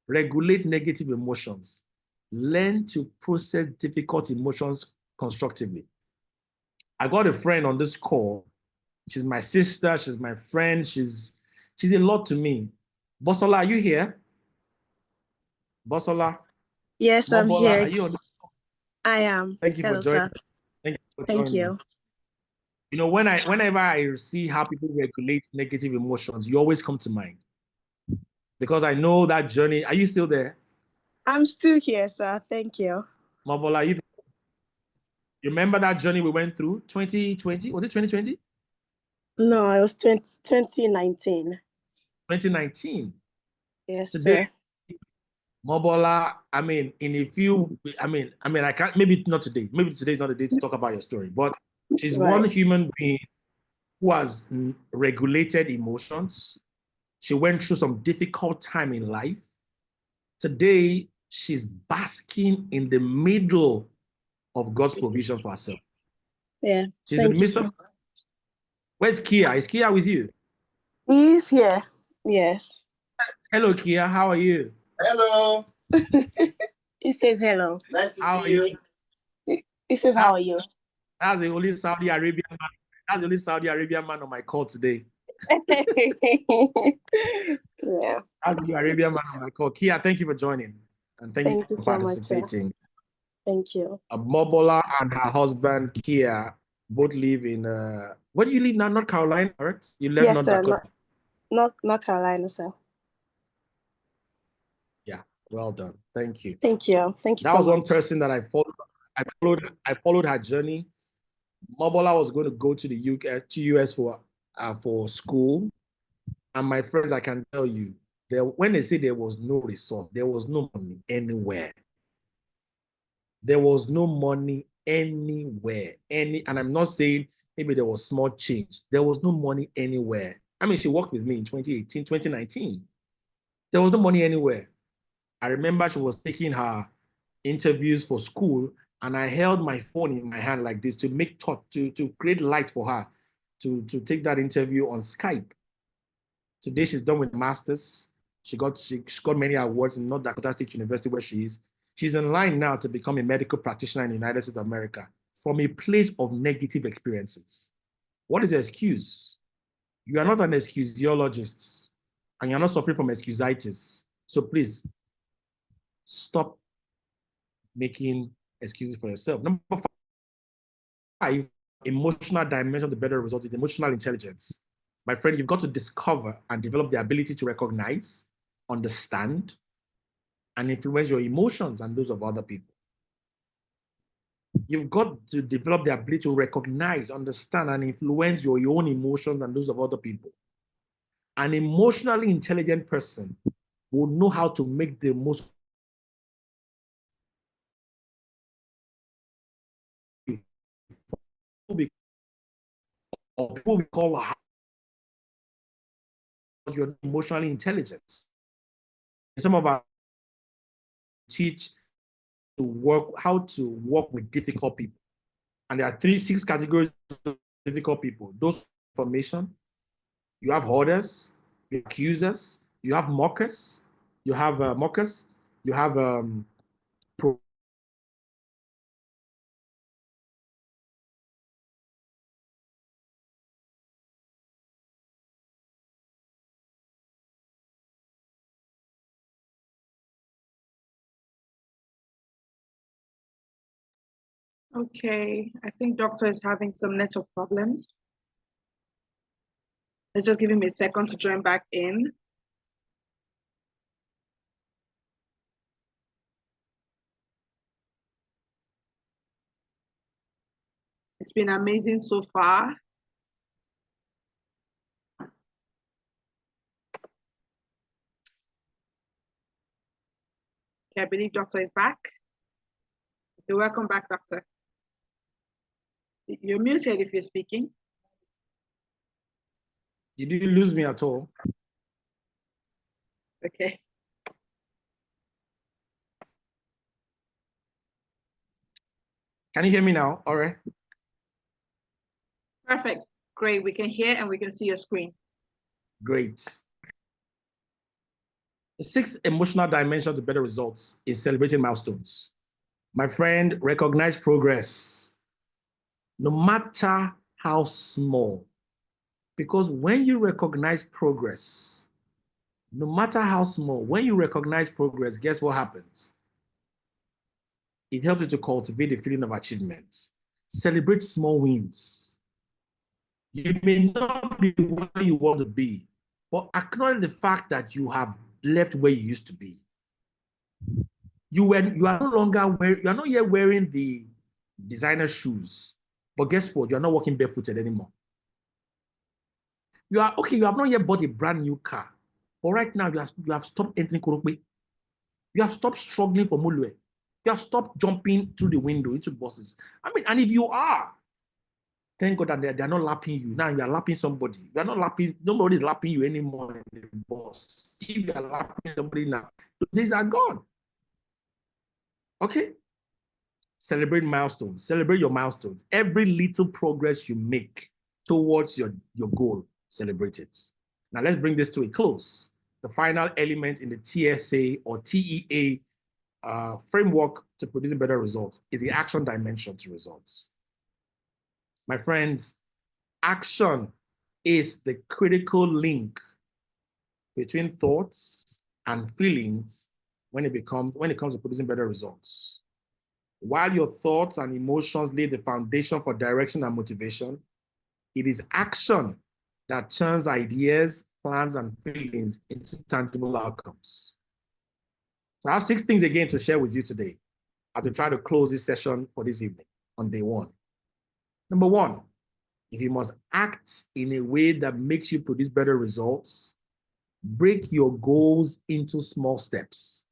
Speaker 2: Regulate negative emotions. Learn to process difficult emotions constructively. I got a friend on this call. She's my sister. She's my friend. She's a lot to me. Bosola, are you here? Bosola?
Speaker 7: Yes, I'm
Speaker 2: Mobola,
Speaker 7: here.
Speaker 2: are you on?
Speaker 7: I am.
Speaker 2: Thank you for
Speaker 7: Hello,
Speaker 2: joining.
Speaker 7: sir.
Speaker 2: Thank you for
Speaker 7: Thank
Speaker 2: joining.
Speaker 7: you.
Speaker 2: You know, whenever I see how people regulate negative emotions, you always come to mind. Because I know that journey. Are you still there?
Speaker 7: I'm still here, sir. Thank you.
Speaker 2: Mobola, you remember that journey we went through? 2020? Was it 2020?
Speaker 7: No, it was 2019.
Speaker 2: 2019.
Speaker 7: Yes,
Speaker 2: Today,
Speaker 7: sir.
Speaker 2: Mobola, I mean, in a few, I can't, maybe not today. Maybe today is not the day to talk about your story, but she's one
Speaker 7: Right.
Speaker 2: human being who has regulated emotions. She went through some difficult time in life. Today, she's basking in the middle of God's provision for herself.
Speaker 7: Yeah.
Speaker 2: She's in the
Speaker 7: Thank you,
Speaker 2: midst
Speaker 7: sir.
Speaker 2: of, where's Kia? Is Kia with you?
Speaker 7: He's here. Yes.
Speaker 2: Hello, Kia. How are you?
Speaker 8: Hello.
Speaker 7: He says hello.
Speaker 8: Nice to
Speaker 2: How
Speaker 8: see
Speaker 2: are
Speaker 8: you.
Speaker 2: you?
Speaker 7: He says, how are you?
Speaker 2: That's the only Saudi Arabian man. That's the only Saudi Arabian man on my call today.
Speaker 7: Yeah.
Speaker 2: Saudi Arabian man on my call. Kia, thank you for joining. And thank you
Speaker 7: Thank you
Speaker 2: for
Speaker 7: so much, sir.
Speaker 2: participating.
Speaker 7: Thank you.
Speaker 2: Mobola and her husband, Kia, both live in, where do you live now? North Carolina, right? You left
Speaker 7: Yes,
Speaker 2: North
Speaker 7: sir.
Speaker 2: Dakota.
Speaker 7: Not Carolina, sir.
Speaker 2: Yeah, well done. Thank you.
Speaker 7: Thank you. Thank you
Speaker 2: That
Speaker 7: so
Speaker 2: was one
Speaker 7: much.
Speaker 2: person that I followed. I followed her journey. Mobola was going to go to the UK, to US for school. And my friends, I can tell you, when they say there was no resource, there was no money anywhere. There was no money anywhere. And I'm not saying maybe there was small change. There was no money anywhere. I mean, she worked with me in 2018, 2019. There was no money anywhere. I remember she was taking her interviews for school, and I held my phone in my hand like this to to create light for her to take that interview on Skype. Today she's done with masters. She got many awards in North Dakota State University where she is. She's in line now to become a medical practitioner in the United States of America from a place of negative experiences. What is the excuse? You are not an excusiologist and you're not suffering from excusitis. So please stop making excuses for yourself. Number 5, emotional dimension of the better result is emotional intelligence. My friend, you've got to discover and develop the ability to recognize, understand, and influence your emotions and those of other people. You've got to develop the ability to recognize, understand, and influence your own emotions and those of other people. An emotionally intelligent person will know how to make the most or people we call your emotionally intelligent. Some of our teach to work how to work with difficult people. And there are 6 categories of difficult people. Those information, you have hoarders, you have accusers, you have mockers, you have
Speaker 1: Okay, I think doctor is having some network problems. Let's just give him a second to join back in. It's been amazing so far. Okay, I believe doctor is back. Okay, welcome back, doctor. You're muted if you're speaking.
Speaker 2: Did you lose me at all?
Speaker 1: Okay.
Speaker 2: Can you hear me now? All right.
Speaker 1: Perfect. Great. We can hear and we can see your screen.
Speaker 2: Great. The 6th emotional dimension to better results is celebrating milestones. My friend, recognize progress, no matter how small. Because when you recognize progress, no matter how small, when you recognize progress, guess what happens? It helps you to cultivate the feeling of achievement. Celebrate small wins. You may not be where you want to be, but acknowledge the fact that you have left where you used to be. You are no longer wearing, you are not yet wearing the designer shoes, but guess what? You are not walking barefooted anymore. You are okay. You have not yet bought a brand new car, but right now you have stopped entering Korokwe. You have stopped struggling for Mulwe. You have stopped jumping through the window into buses. I mean, and if you are, thank God that they're not lapping you. Now you are lapping somebody. You are not lapping, nobody is lapping you anymore in the bus. If you are lapping somebody now, those days are gone. Okay? Celebrate milestones. Celebrate your milestones. Every little progress you make towards your goal, celebrate it. Now let's bring this to a close. The final element in the TSA or TEA framework to producing better results is the action dimension to results. My friends, action is the critical link between thoughts and feelings when it comes to producing better results. While your thoughts and emotions lay the foundation for direction and motivation, it is action that turns ideas, plans, and feelings into tangible outcomes. So I have 6 things again to share with you today as we try to close this session for this evening on day 1. Number 1, if you must act in a way that makes you produce better results, break your goals into small steps.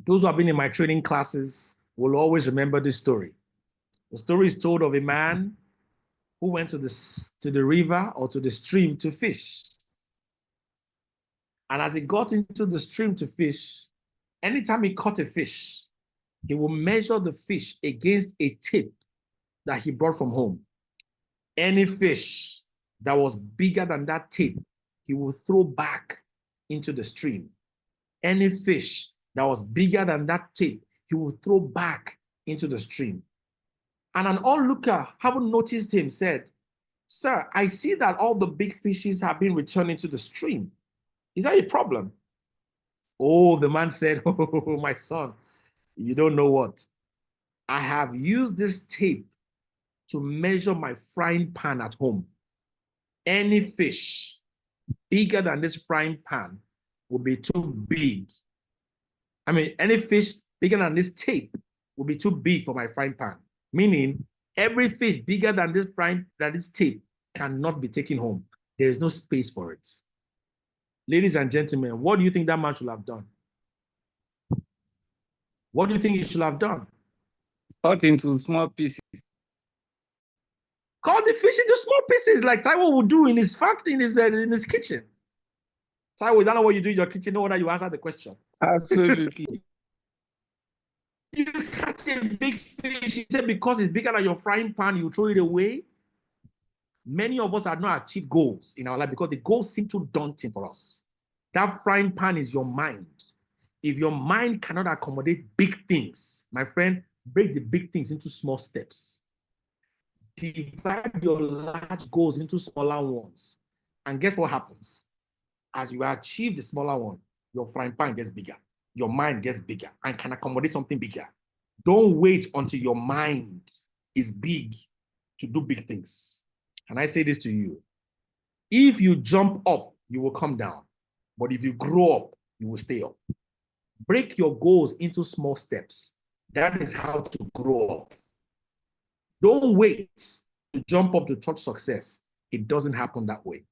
Speaker 2: Those who have been in my training classes will always remember this story. The story is told of a man who went to the river or to the stream to fish. And as he got into the stream to fish, anytime he caught a fish, he will measure the fish against a tape that he brought from home. Any fish that was bigger than that tape, he will throw back into the stream. Any fish that was bigger than that tape, he will throw back into the stream. And an onlooker, having noticed him, said, "Sir, I see that all the big fishes have been returning to the stream. Is that a problem?" Oh, the man said, "Oh, my son, you don't know what. I have used this tape to measure my frying pan at home. Any fish bigger than this frying pan will be too big. I mean, any fish bigger than this tape will be too big for my frying pan. Meaning, every fish bigger than this tape cannot be taken home. There is no space for it. Ladies and gentlemen, what do you think that man should have done? What do you think he should have done?
Speaker 3: Cut into small pieces.
Speaker 2: Cut the fish into small pieces like Taiwo would do in his factory, in his kitchen. Taiwo, is that not what you do in your kitchen? No wonder you answer the question.
Speaker 3: Absolutely.
Speaker 2: You catch a big fish, you say because it's bigger than your frying pan, you throw it away. Many of us have not achieved goals in our life because the goals seem too daunting for us. That frying pan is your mind. If your mind cannot accommodate big things, my friend, break the big things into small steps. Divide your large goals into smaller ones. And guess what happens? As you achieve the smaller one, your frying pan gets bigger. Your mind gets bigger and can accommodate something bigger. Don't wait until your mind is big to do big things. And I say this to you. If you jump up, you will come down. But if you grow up, you will stay up. Break your goals into small steps. That is how to grow up. Don't wait to jump up to church success. It doesn't happen that way.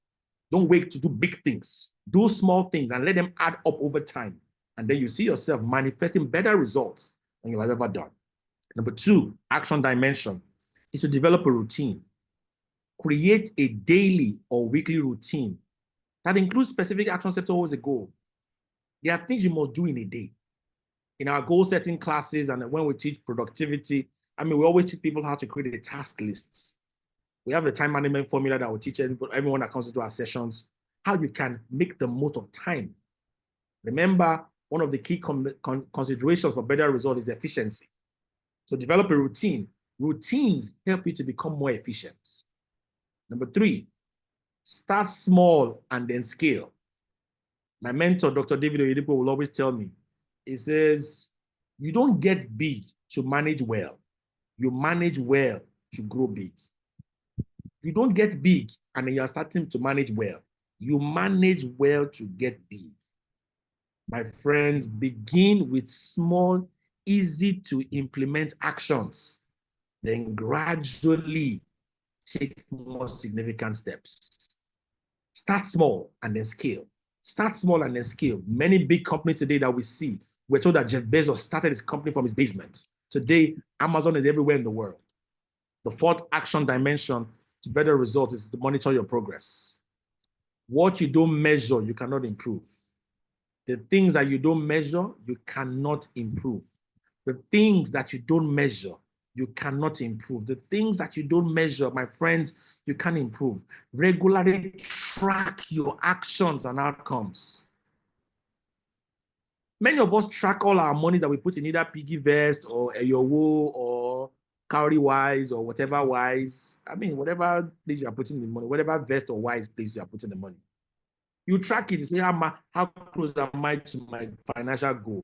Speaker 2: Don't wait to do big things. Do small things and let them add up over time. And then you see yourself manifesting better results than you have ever done. Number 2, action dimension, is to develop a routine. Create a daily or weekly routine that includes specific action steps towards a goal. There are things you must do in a day. In our goal setting classes and when we teach productivity, we always teach people how to create a task list. We have a time management formula that will teach everyone that comes into our sessions how you can make the most of time. Remember, one of the key considerations for better result is efficiency. So develop a routine. Routines help you to become more efficient. Number 3, start small and then scale. My mentor, Dr. David Oyedepo, will always tell me, he says, you don't get big to manage well. You manage well to grow big. You don't get big and then you're starting to manage well. You manage well to get big. My friends, begin with small, easy to implement actions, then gradually take more significant steps. Start small and then scale. Start small and then scale. Many big companies today that we see, we're told that Jeff Bezos started his company from his basement. Today, Amazon is everywhere in the world. The 4th action dimension to better results is to monitor your progress. What you don't measure, you cannot improve. The things that you don't measure, you cannot improve. The things that you don't measure, you cannot improve. The things that you don't measure, my friends, you can improve. Regularly track your actions and outcomes. Many of us track all our money that we put in either piggy vest or Eyowo or cowrie wise or whatever wise. Whatever place you are putting the money, whatever vest or wise place you are putting the money. You track it, you say, how close am I to my financial goal?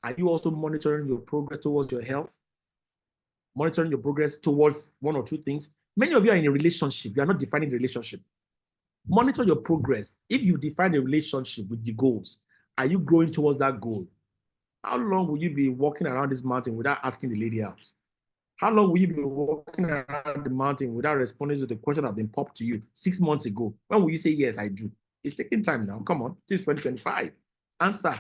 Speaker 2: Are you also monitoring your progress towards your health? Monitoring your progress towards 1 or 2 things? Many of you are in a relationship. You are not defining the relationship. Monitor your progress. If you define a relationship with the goals, are you growing towards that goal? How long will you be walking around this mountain without asking the lady out? How long will you be walking around the mountain without responding to the question that has been popped to you 6 months ago? When will you say, yes, I do? It's taking time now. Come on, this is 2025. Answer.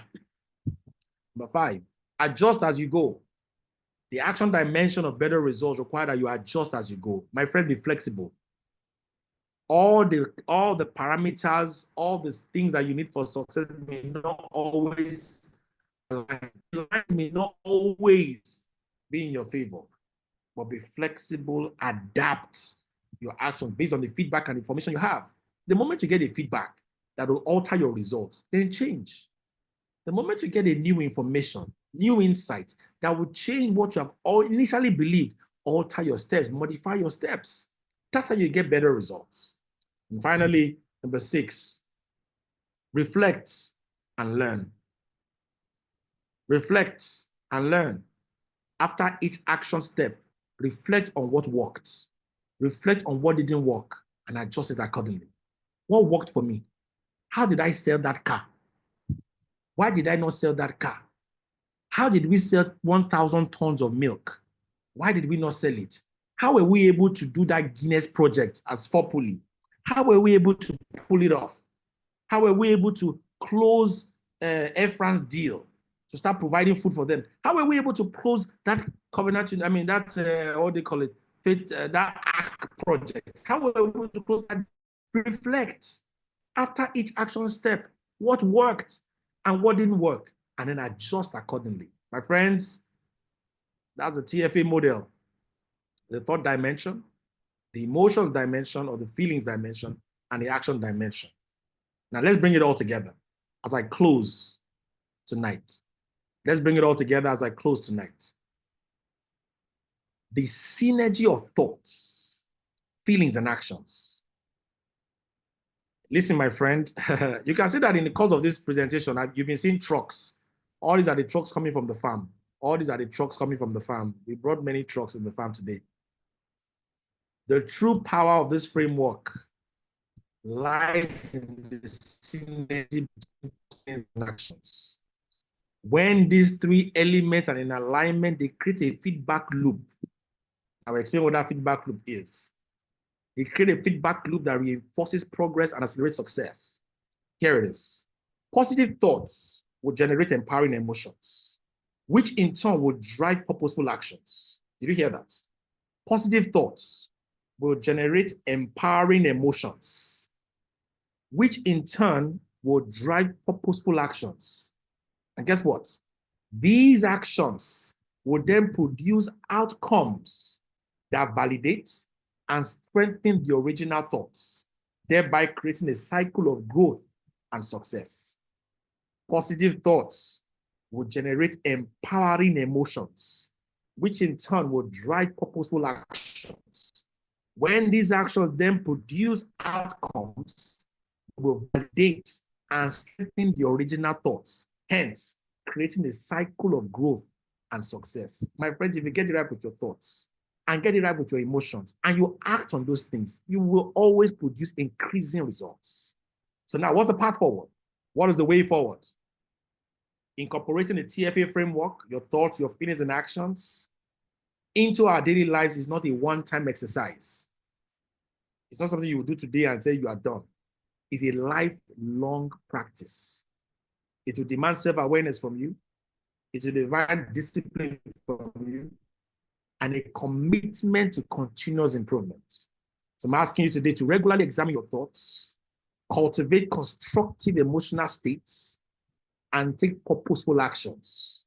Speaker 2: Number 5, adjust as you go. The action dimension of better results require that you adjust as you go. My friend, be flexible. All the parameters, all the things that you need for success may not always be in your favor. But be flexible, adapt your actions based on the feedback and information you have. The moment you get a feedback that will alter your results, then change. The moment you get a new information, new insight that will change what you have initially believed, alter your steps, modify your steps. That's how you get better results. And finally, number 6, reflect and learn. Reflect and learn. After each action step, reflect on what worked. Reflect on what didn't work and adjust it accordingly. What worked for me? How did I sell that car? Why did I not sell that car? How did we sell 1,000 tons of milk? Why did we not sell it? How were we able to do that Guinness project as Fopuli? How were we able to pull it off? How were we able to close Air France deal to start providing food for them? How were we able to close that covenant? I mean, that what they call it, that ACT project. How were we able to close that? Reflect after each action step, what worked and what didn't work, and then adjust accordingly. My friends, that's the TFA model. The thought dimension, the emotions dimension or the feelings dimension, and the action dimension. Now let's bring it all together as I close tonight. Let's bring it all together as I close tonight. The synergy of thoughts, feelings, and actions. Listen, my friend, you can see that in the course of this presentation, you've been seeing trucks. All these are the trucks coming from the farm. All these are the trucks coming from the farm. We brought many trucks in the farm today. The true power of this framework lies in the synergy between actions. When these three elements are in alignment, they create a feedback loop. I will explain what that feedback loop is. They create a feedback loop that reinforces progress and accelerates success. Here it is. Positive thoughts will generate empowering emotions, which in turn will drive purposeful actions. Did you hear that? Positive thoughts will generate empowering emotions, which in turn will drive purposeful actions. And guess what? These actions will then produce outcomes that validate and strengthen the original thoughts, thereby creating a cycle of growth and success. Positive thoughts will generate empowering emotions, which in turn will drive purposeful actions. When these actions then produce outcomes, will validate and strengthen the original thoughts, hence creating a cycle of growth and success. My friends, if you get it right with your thoughts and get it right with your emotions and you act on those things, you will always produce increasing results. So now what's the path forward? What is the way forward? Incorporating the TFA framework, your thoughts, your feelings and actions into our daily lives is not a one-time exercise. It's not something you will do today and say you are done. It's a lifelong practice. It will demand self-awareness from you. It will demand discipline from you and a commitment to continuous improvement. So I'm asking you today to regularly examine your thoughts, cultivate constructive emotional states, and take purposeful actions.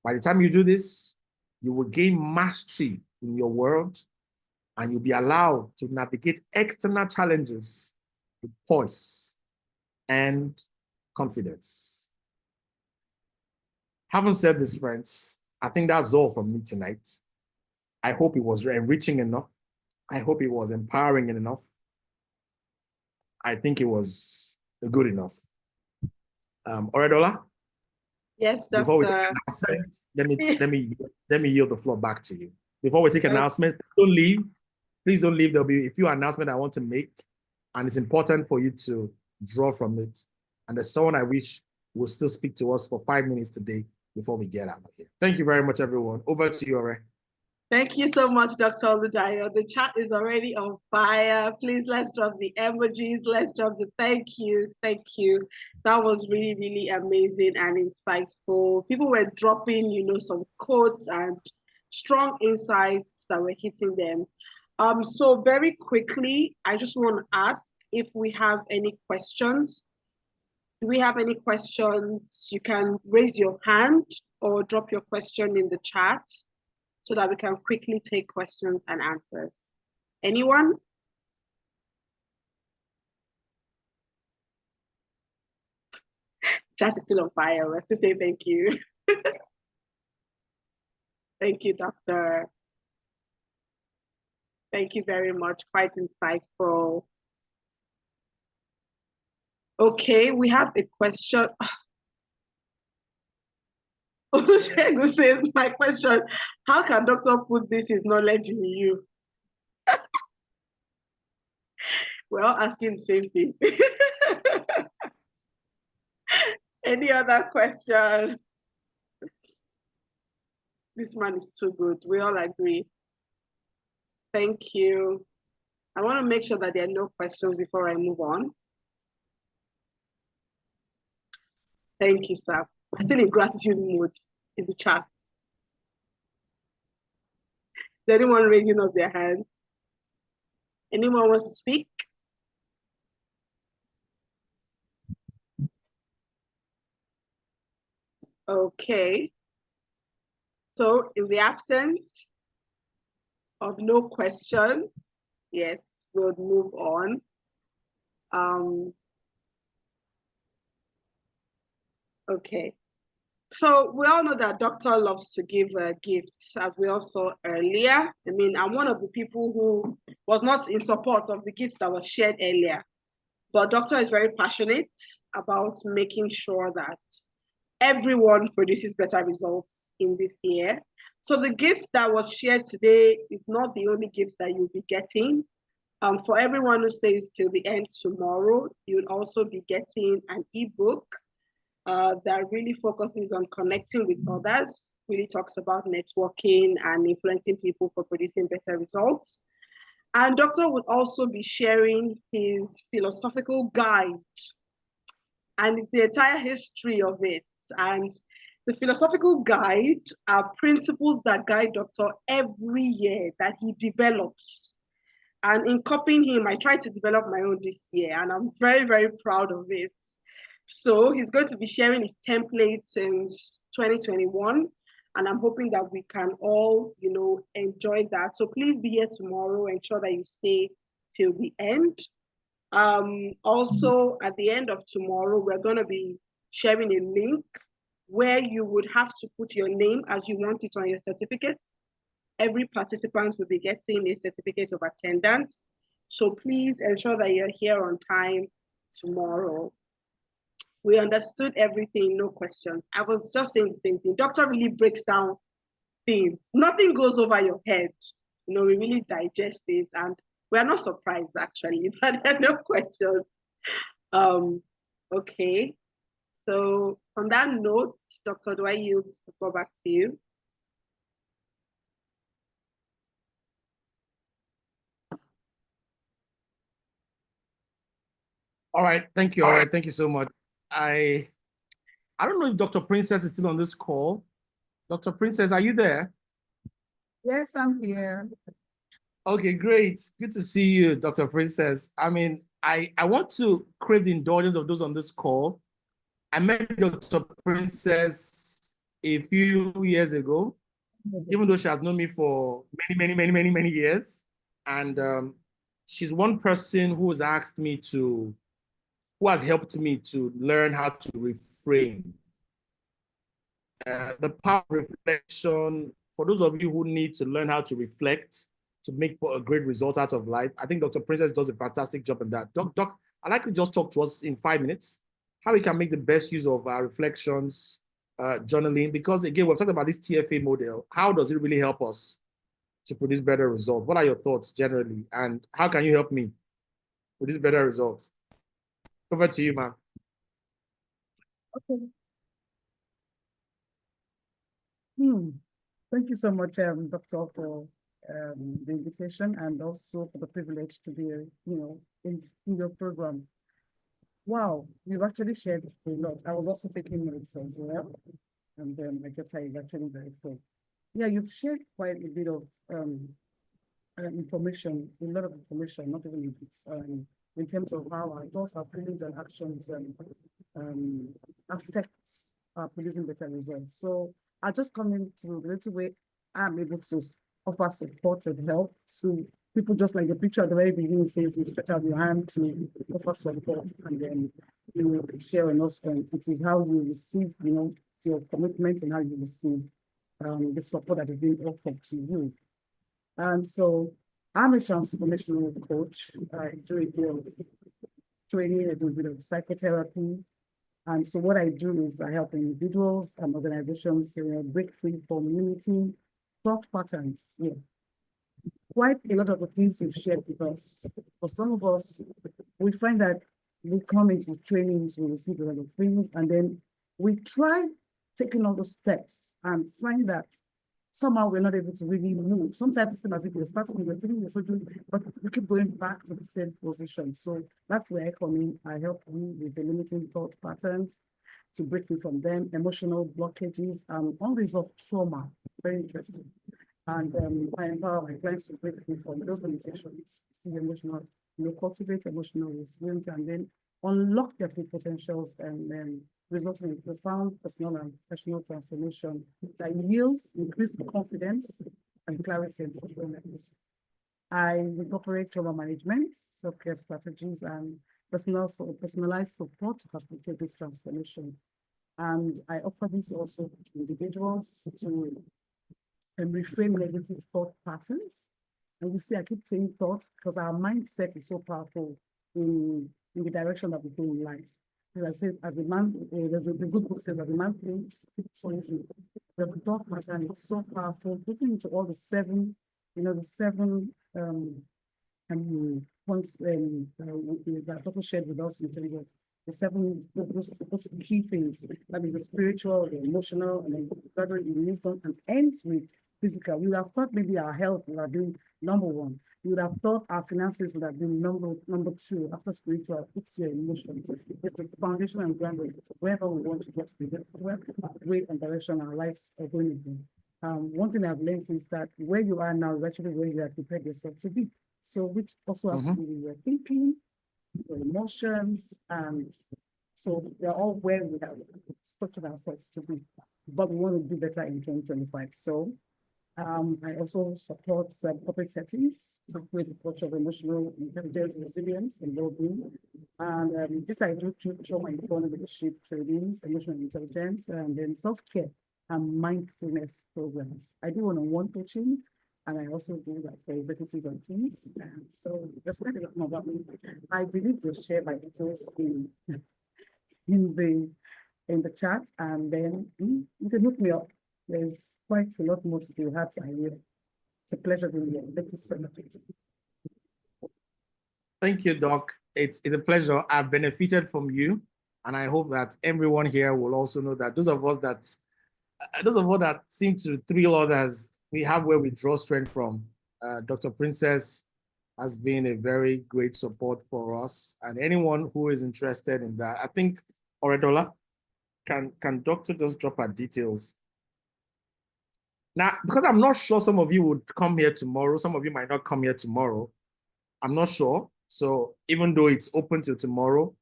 Speaker 2: By the time you do this, you will gain mastery in your world and you'll be allowed to navigate external challenges with poise and confidence. Having said this, friends, I think that's all from me tonight. I hope it was enriching enough. I hope it was empowering enough. I think it was good enough. Oradola?
Speaker 1: Yes,
Speaker 2: Before we take
Speaker 1: Doctor.
Speaker 2: announcements, let me yield the floor back to you. Before we take announcements, don't leave. Please don't leave. There'll be a few announcements I want to make, and it's important for you to draw from it. And there's someone I wish will still speak to us for 5 minutes today before we get out of here. Thank you very much, everyone. Over to you, Ore.
Speaker 1: Thank you so much, Dr. Oludayo. The chat is already on fire. Please, let's drop the emojis. Let's drop the thank yous. Thank you. That was really, really amazing and insightful. People were dropping, some quotes and strong insights that were hitting them. So very quickly, I just want to ask if we have any questions. Do we have any questions? You can raise your hand or drop your question in the chat, so that we can quickly take questions and answers. Anyone? Chat is still on fire. Let's just say thank you. Thank you, Doctor. Thank you very much. Quite insightful. Okay, we have a question. Olusegun says, my question, how can doctor put this his knowledge in you? We're all asking the same thing. Any other question? This man is too good. We all agree. Thank you. I want to make sure that there are no questions before I move on. Thank you, sir. I'm still in gratitude mode in the chat. Is anyone raising up their hand? Anyone wants to speak? Okay. So in the absence of no question, yes, we'll move on. Okay. So we all know that doctor loves to give gifts, as we all saw earlier. I mean, I'm one of the people who was not in support of the gifts that was shared earlier, but doctor is very passionate about making sure that everyone produces better results in this year. So the gifts that was shared today is not the only gifts that you'll be getting. For everyone who stays till the end tomorrow, you'll also be getting an ebook that really focuses on connecting with others, really talks about networking and influencing people for producing better results. And Doctor would also be sharing his philosophical guide and the entire history of it. And the philosophical guide are principles that guide Doctor every year that he develops. And in copying him, I tried to develop my own this year, and I'm very, very proud of it. So he's going to be sharing his template since 2021, and I'm hoping that we can all, enjoy that. So please be here tomorrow. Ensure that you stay till the end. Also, at the end of tomorrow, we're going to be sharing a link where you would have to put your name as you want it on your certificate. Every participant will be getting a certificate of attendance. So please ensure that you're here on time tomorrow. We understood everything, no question. I was just saying the same thing. Doctor really breaks down things. Nothing goes over your head. We really digest it, and we're not surprised actually that there are no questions. Okay. So on that note, Doctor, do I yield to go back to you?
Speaker 2: All right, thank you. All right, thank you so much. I don't know if Dr. Princess is still on this call. Dr. Princess, are you there?
Speaker 8: Yes, I'm here.
Speaker 2: Okay, great. Good to see you, Dr. Princess. I mean, I want to crave the indulgence of those on this call. I met Dr. Princess a few years ago, even though she has known me for many years. And she's one person who has helped me to learn how to reframe. The power of reflection, for those of you who need to learn how to reflect to make a great result out of life, I think Dr. Princess does a fantastic job in that. Doc, I'd like to just talk to us in 5 minutes, how we can make the best use of our reflections, journaling, because again, we've talked about this TFA model. How does it really help us to produce better results? What are your thoughts generally? And how can you help me produce better results? Over to you, ma'am.
Speaker 8: Okay. Thank you so much, Doctor, for the invitation and also for the privilege to be, in your program. Wow, you've actually shared a lot. I was also taking notes as well, and then my data is actually very full. Yeah, you've shared quite a bit of information, a lot of information, not even in terms of how our thoughts, our feelings, and actions affects producing better results. So I just come into the little way I'm able to offer support and help to people, just like the picture at the very beginning says, you stretch out your hand to offer support, and then you share and also it is how you receive, your commitment and how you receive the support that is being offered to you. And so I'm a transformational coach. I do a bit of training, I do a bit of psychotherapy. And so what I do is I help individuals and organizations break free from limiting thought patterns. Yeah. Quite a lot of the things you've shared with us. For some of us, we find that we come into trainings, we receive a lot of things, and then we try taking all those steps and find that somehow we're not able to really move. Sometimes it seems as if you're starting, you're still doing, but we keep going back to the same position. So that's where I come in. I help you with the limiting thought patterns to break free from them, emotional blockages, unresolved trauma. Very interesting. And I empower my clients to break free from those limitations, see emotional, cultivate emotional resilience, and then unlock their full potentials and resulting in profound personal and professional transformation that yields increased confidence and clarity and fulfillment. I incorporate trauma management, self-care strategies, and personalized support to facilitate this transformation. And I offer this also to individuals to reframe negative thought patterns. And you see, I keep saying thoughts because our mindset is so powerful in the direction that we go in life. As I said, as a man, there's a good book says, as a man thinks, so easy. The thought pattern is so powerful, looking into all the seven, the seven points that Dr. shared with us in terms of the seven those key things. That is the spiritual, the emotional, and then gradually it moves on and ends with physical. You would have thought maybe our health would have been number one. You would have thought our finances would have been number two after spiritual. It's your emotions. It's the foundation and groundwork wherever we want to get to, wherever way and direction our lives are going to be. One thing I've learned is that where you are now is actually where you have prepared yourself to be. So which also has to do with your thinking, your emotions, and so they're all where we have structured ourselves to be. But we want to do better in 2025. So I also support corporate settings to create a culture of emotional intelligence, resilience, and well-being. And this I do through trauma-informed leadership trainings, emotional intelligence, and then self-care and mindfulness programs. I do one-on-one coaching, and I also do that for executives and teams. And so that's quite a lot more about me. I believe you'll share my details in the chat, and then you can look me up. There's quite a lot more to do. Perhaps I will. It's a pleasure being here. Thank you so much.
Speaker 2: Thank you, Doc. It's a pleasure. I've benefited from you, and I hope that everyone here will also know that those of us that seem to thrill others, we have where we draw strength from. Dr. Princess has been a very great support for us, and anyone who is interested in that, I think, Oredola, can Doctor just drop our details? Now, because I'm not sure some of you would come here tomorrow, some of you might not come here tomorrow. I'm not sure. So even though it's open till tomorrow,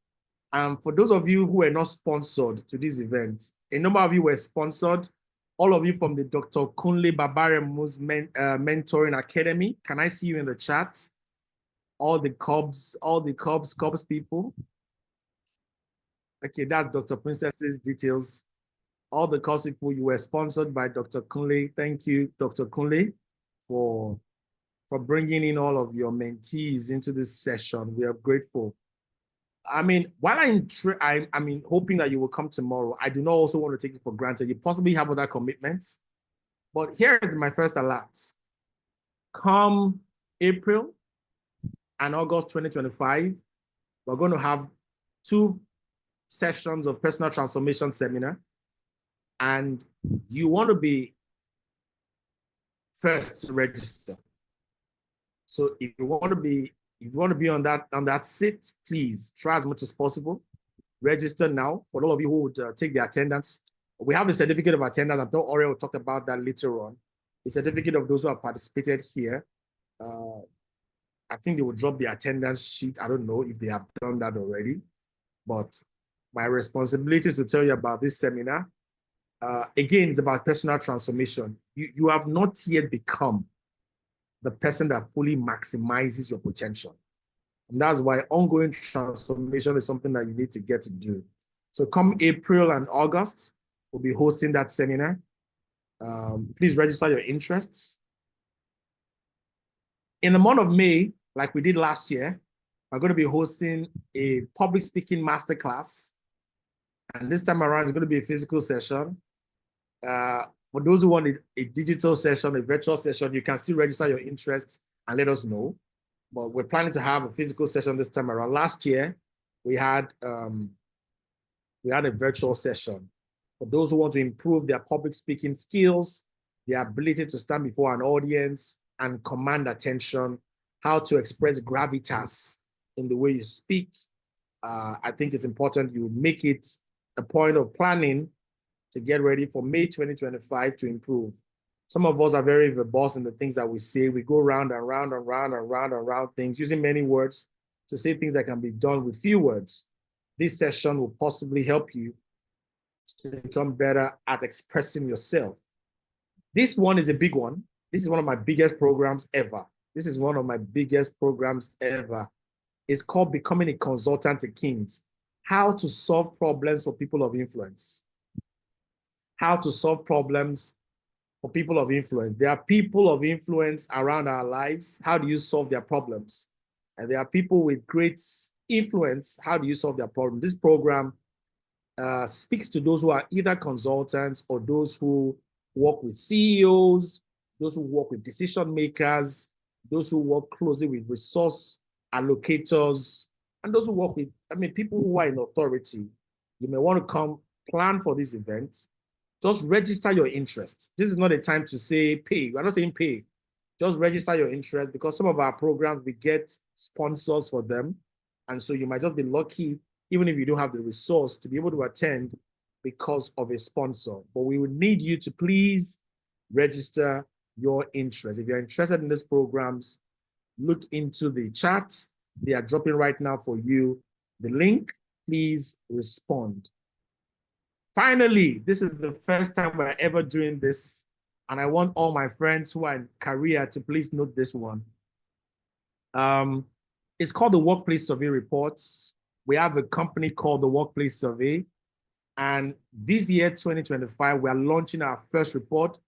Speaker 2: for those of you who were not sponsored to this event, a number of you were sponsored. All of you from the Dr. Kunle Babaremu's Mentoring Academy. Can I see you in the chat? All the Cubs people. Okay, that's Dr. Princess's details. All the Cubs people, you were sponsored by Dr. Kunle. Thank you, Dr. Kunle, for bringing in all of your mentees into this session. We are grateful. I mean, while I'm hoping that you will come tomorrow, I do not also want to take it for granted. You possibly have other commitments, but here is my first alert. Come April and August 2025, we're going to have 2 sessions of personal transformation seminar, and you want to be first to register. So if you want to be on that seat, please try as much as possible. Register now. For all of you who would take the attendance, we have a certificate of attendance. I thought Oriel will talk about that later on. A certificate of those who have participated here. I think they will drop the attendance sheet. I don't know if they have done that already, but my responsibility is to tell you about this seminar. Again, it's about personal transformation. You have not yet become the person that fully maximizes your potential. And that's why ongoing transformation is something that you need to get to do. So come April and August, we'll be hosting that seminar. Please register your interests. In the month of May, like we did last year, we're going to be hosting a public speaking masterclass. And this time around, it's going to be a physical session. For those who want a digital session, a virtual session, you can still register your interests and let us know. But we're planning to have a physical session this time around. Last year, we had a virtual session. For those who want to improve their public speaking skills, the ability to stand before an audience and command attention, how to express gravitas in the way you speak. I think it's important you make it a point of planning to get ready for May 2025 to improve. Some of us are very verbose in the things that we say. We go round and round and round and round and round things, using many words to say things that can be done with few words. This session will possibly help you to become better at expressing yourself. This one is a big one. This is one of my biggest programs ever. This is one of my biggest programs ever. It's called Becoming a Consultant to Kings. How to solve problems for people of influence. How to solve problems for people of influence. There are people of influence around our lives. How do you solve their problems? And there are people with great influence. How do you solve their problem? This program speaks to those who are either consultants or those who work with CEOs, those who work with decision makers, those who work closely with resource allocators, and those who work with, people who are in authority. You may want to come plan for this event. Just register your interest. This is not a time to say pay. We're not saying pay. Just register your interest, because some of our programs, we get sponsors for them. And so you might just be lucky, even if you don't have the resource, to be able to attend because of a sponsor. But we would need you to please register your interest. If you're interested in these programs, look into the chat. They are dropping right now for you. The link, please respond. Finally, this is the first time we're ever doing this, and I want all my friends who are in career to please note this one. It's called the Workplace Survey Reports. We have a company called the Workplace Survey, and this year, 2025, we are launching our first report.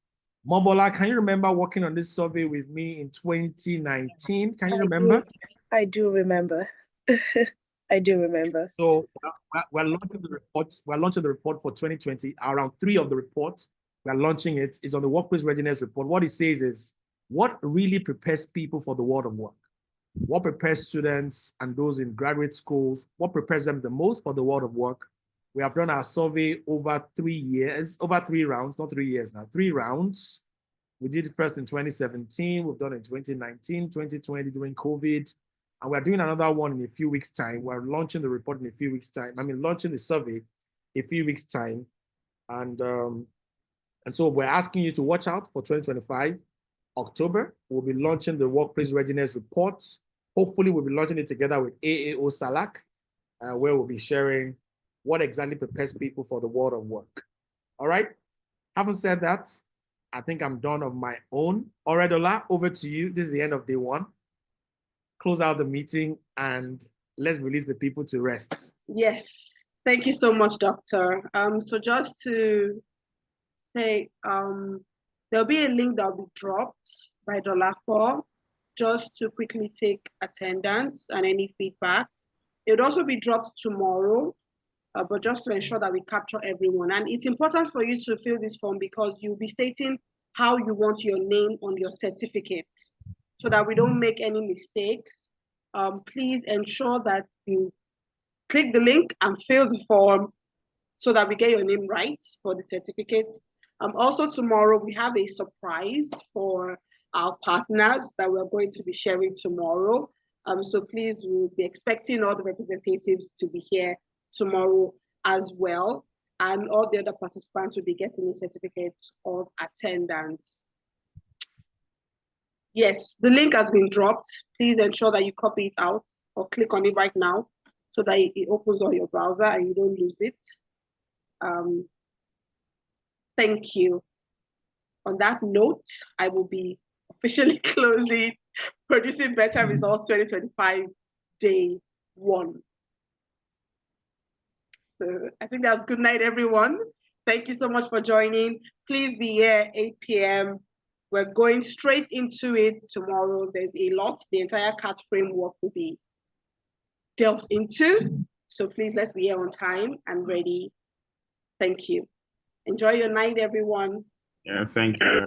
Speaker 2: Mobola, can you remember working on this survey with me in 2019? Can you remember?
Speaker 7: I do remember. I do remember.
Speaker 2: So we're launching the report. We're launching the report for 2020. Around 3 of the reports, we're launching it. It's on the Workplace Readiness Report. What it says is what really prepares people for the world of work. What prepares students and those in graduate schools, what prepares them the most for the world of work. We have done our survey over 3 years, over 3 rounds, not 3 years now, 3 rounds. We did it first in 2017. We've done it in 2019, 2020 during COVID. And we're doing another one in a few weeks' time. We're launching the report in a few weeks' time. Launching the survey a few weeks' time. And so we're asking you to watch out for 2025. October, we'll be launching the Workplace Readiness Report. Hopefully, we'll be launching it together with AAO Salak, where we'll be sharing what exactly prepares people for the world of work. All right. Having said that, I think I'm done of my own. Oredola, over to you. This is the end of day 1. Close out the meeting and let's release the people to rest.
Speaker 1: Yes, thank you so much, Doctor. So just to say, there'll be a link that'll be dropped by Dolapo just to quickly take attendance and any feedback. It would also be dropped tomorrow, but just to ensure that we capture everyone. And it's important for you to fill this form because you'll be stating how you want your name on your certificate so that we don't make any mistakes. Please ensure that you click the link and fill the form so that we get your name right for the certificate. Also tomorrow, we have a surprise for our partners that we're going to be sharing tomorrow. So please, we'll be expecting all the representatives to be here tomorrow as well. And all the other participants will be getting a certificate of attendance. Yes, the link has been dropped. Please ensure that you copy it out or click on it right now so that it opens on your browser and you don't lose it. Thank you. On that note, I will be officially closing Producing Better Results 2025 day 1. So I think that's good night, everyone. Thank you so much for joining. Please be here 8 p.m. We're going straight into it tomorrow. There's a lot. The entire CAT framework will be delved into. So please, let's be here on time and ready. Thank you. Enjoy your night, everyone.
Speaker 3: Yeah, thank you.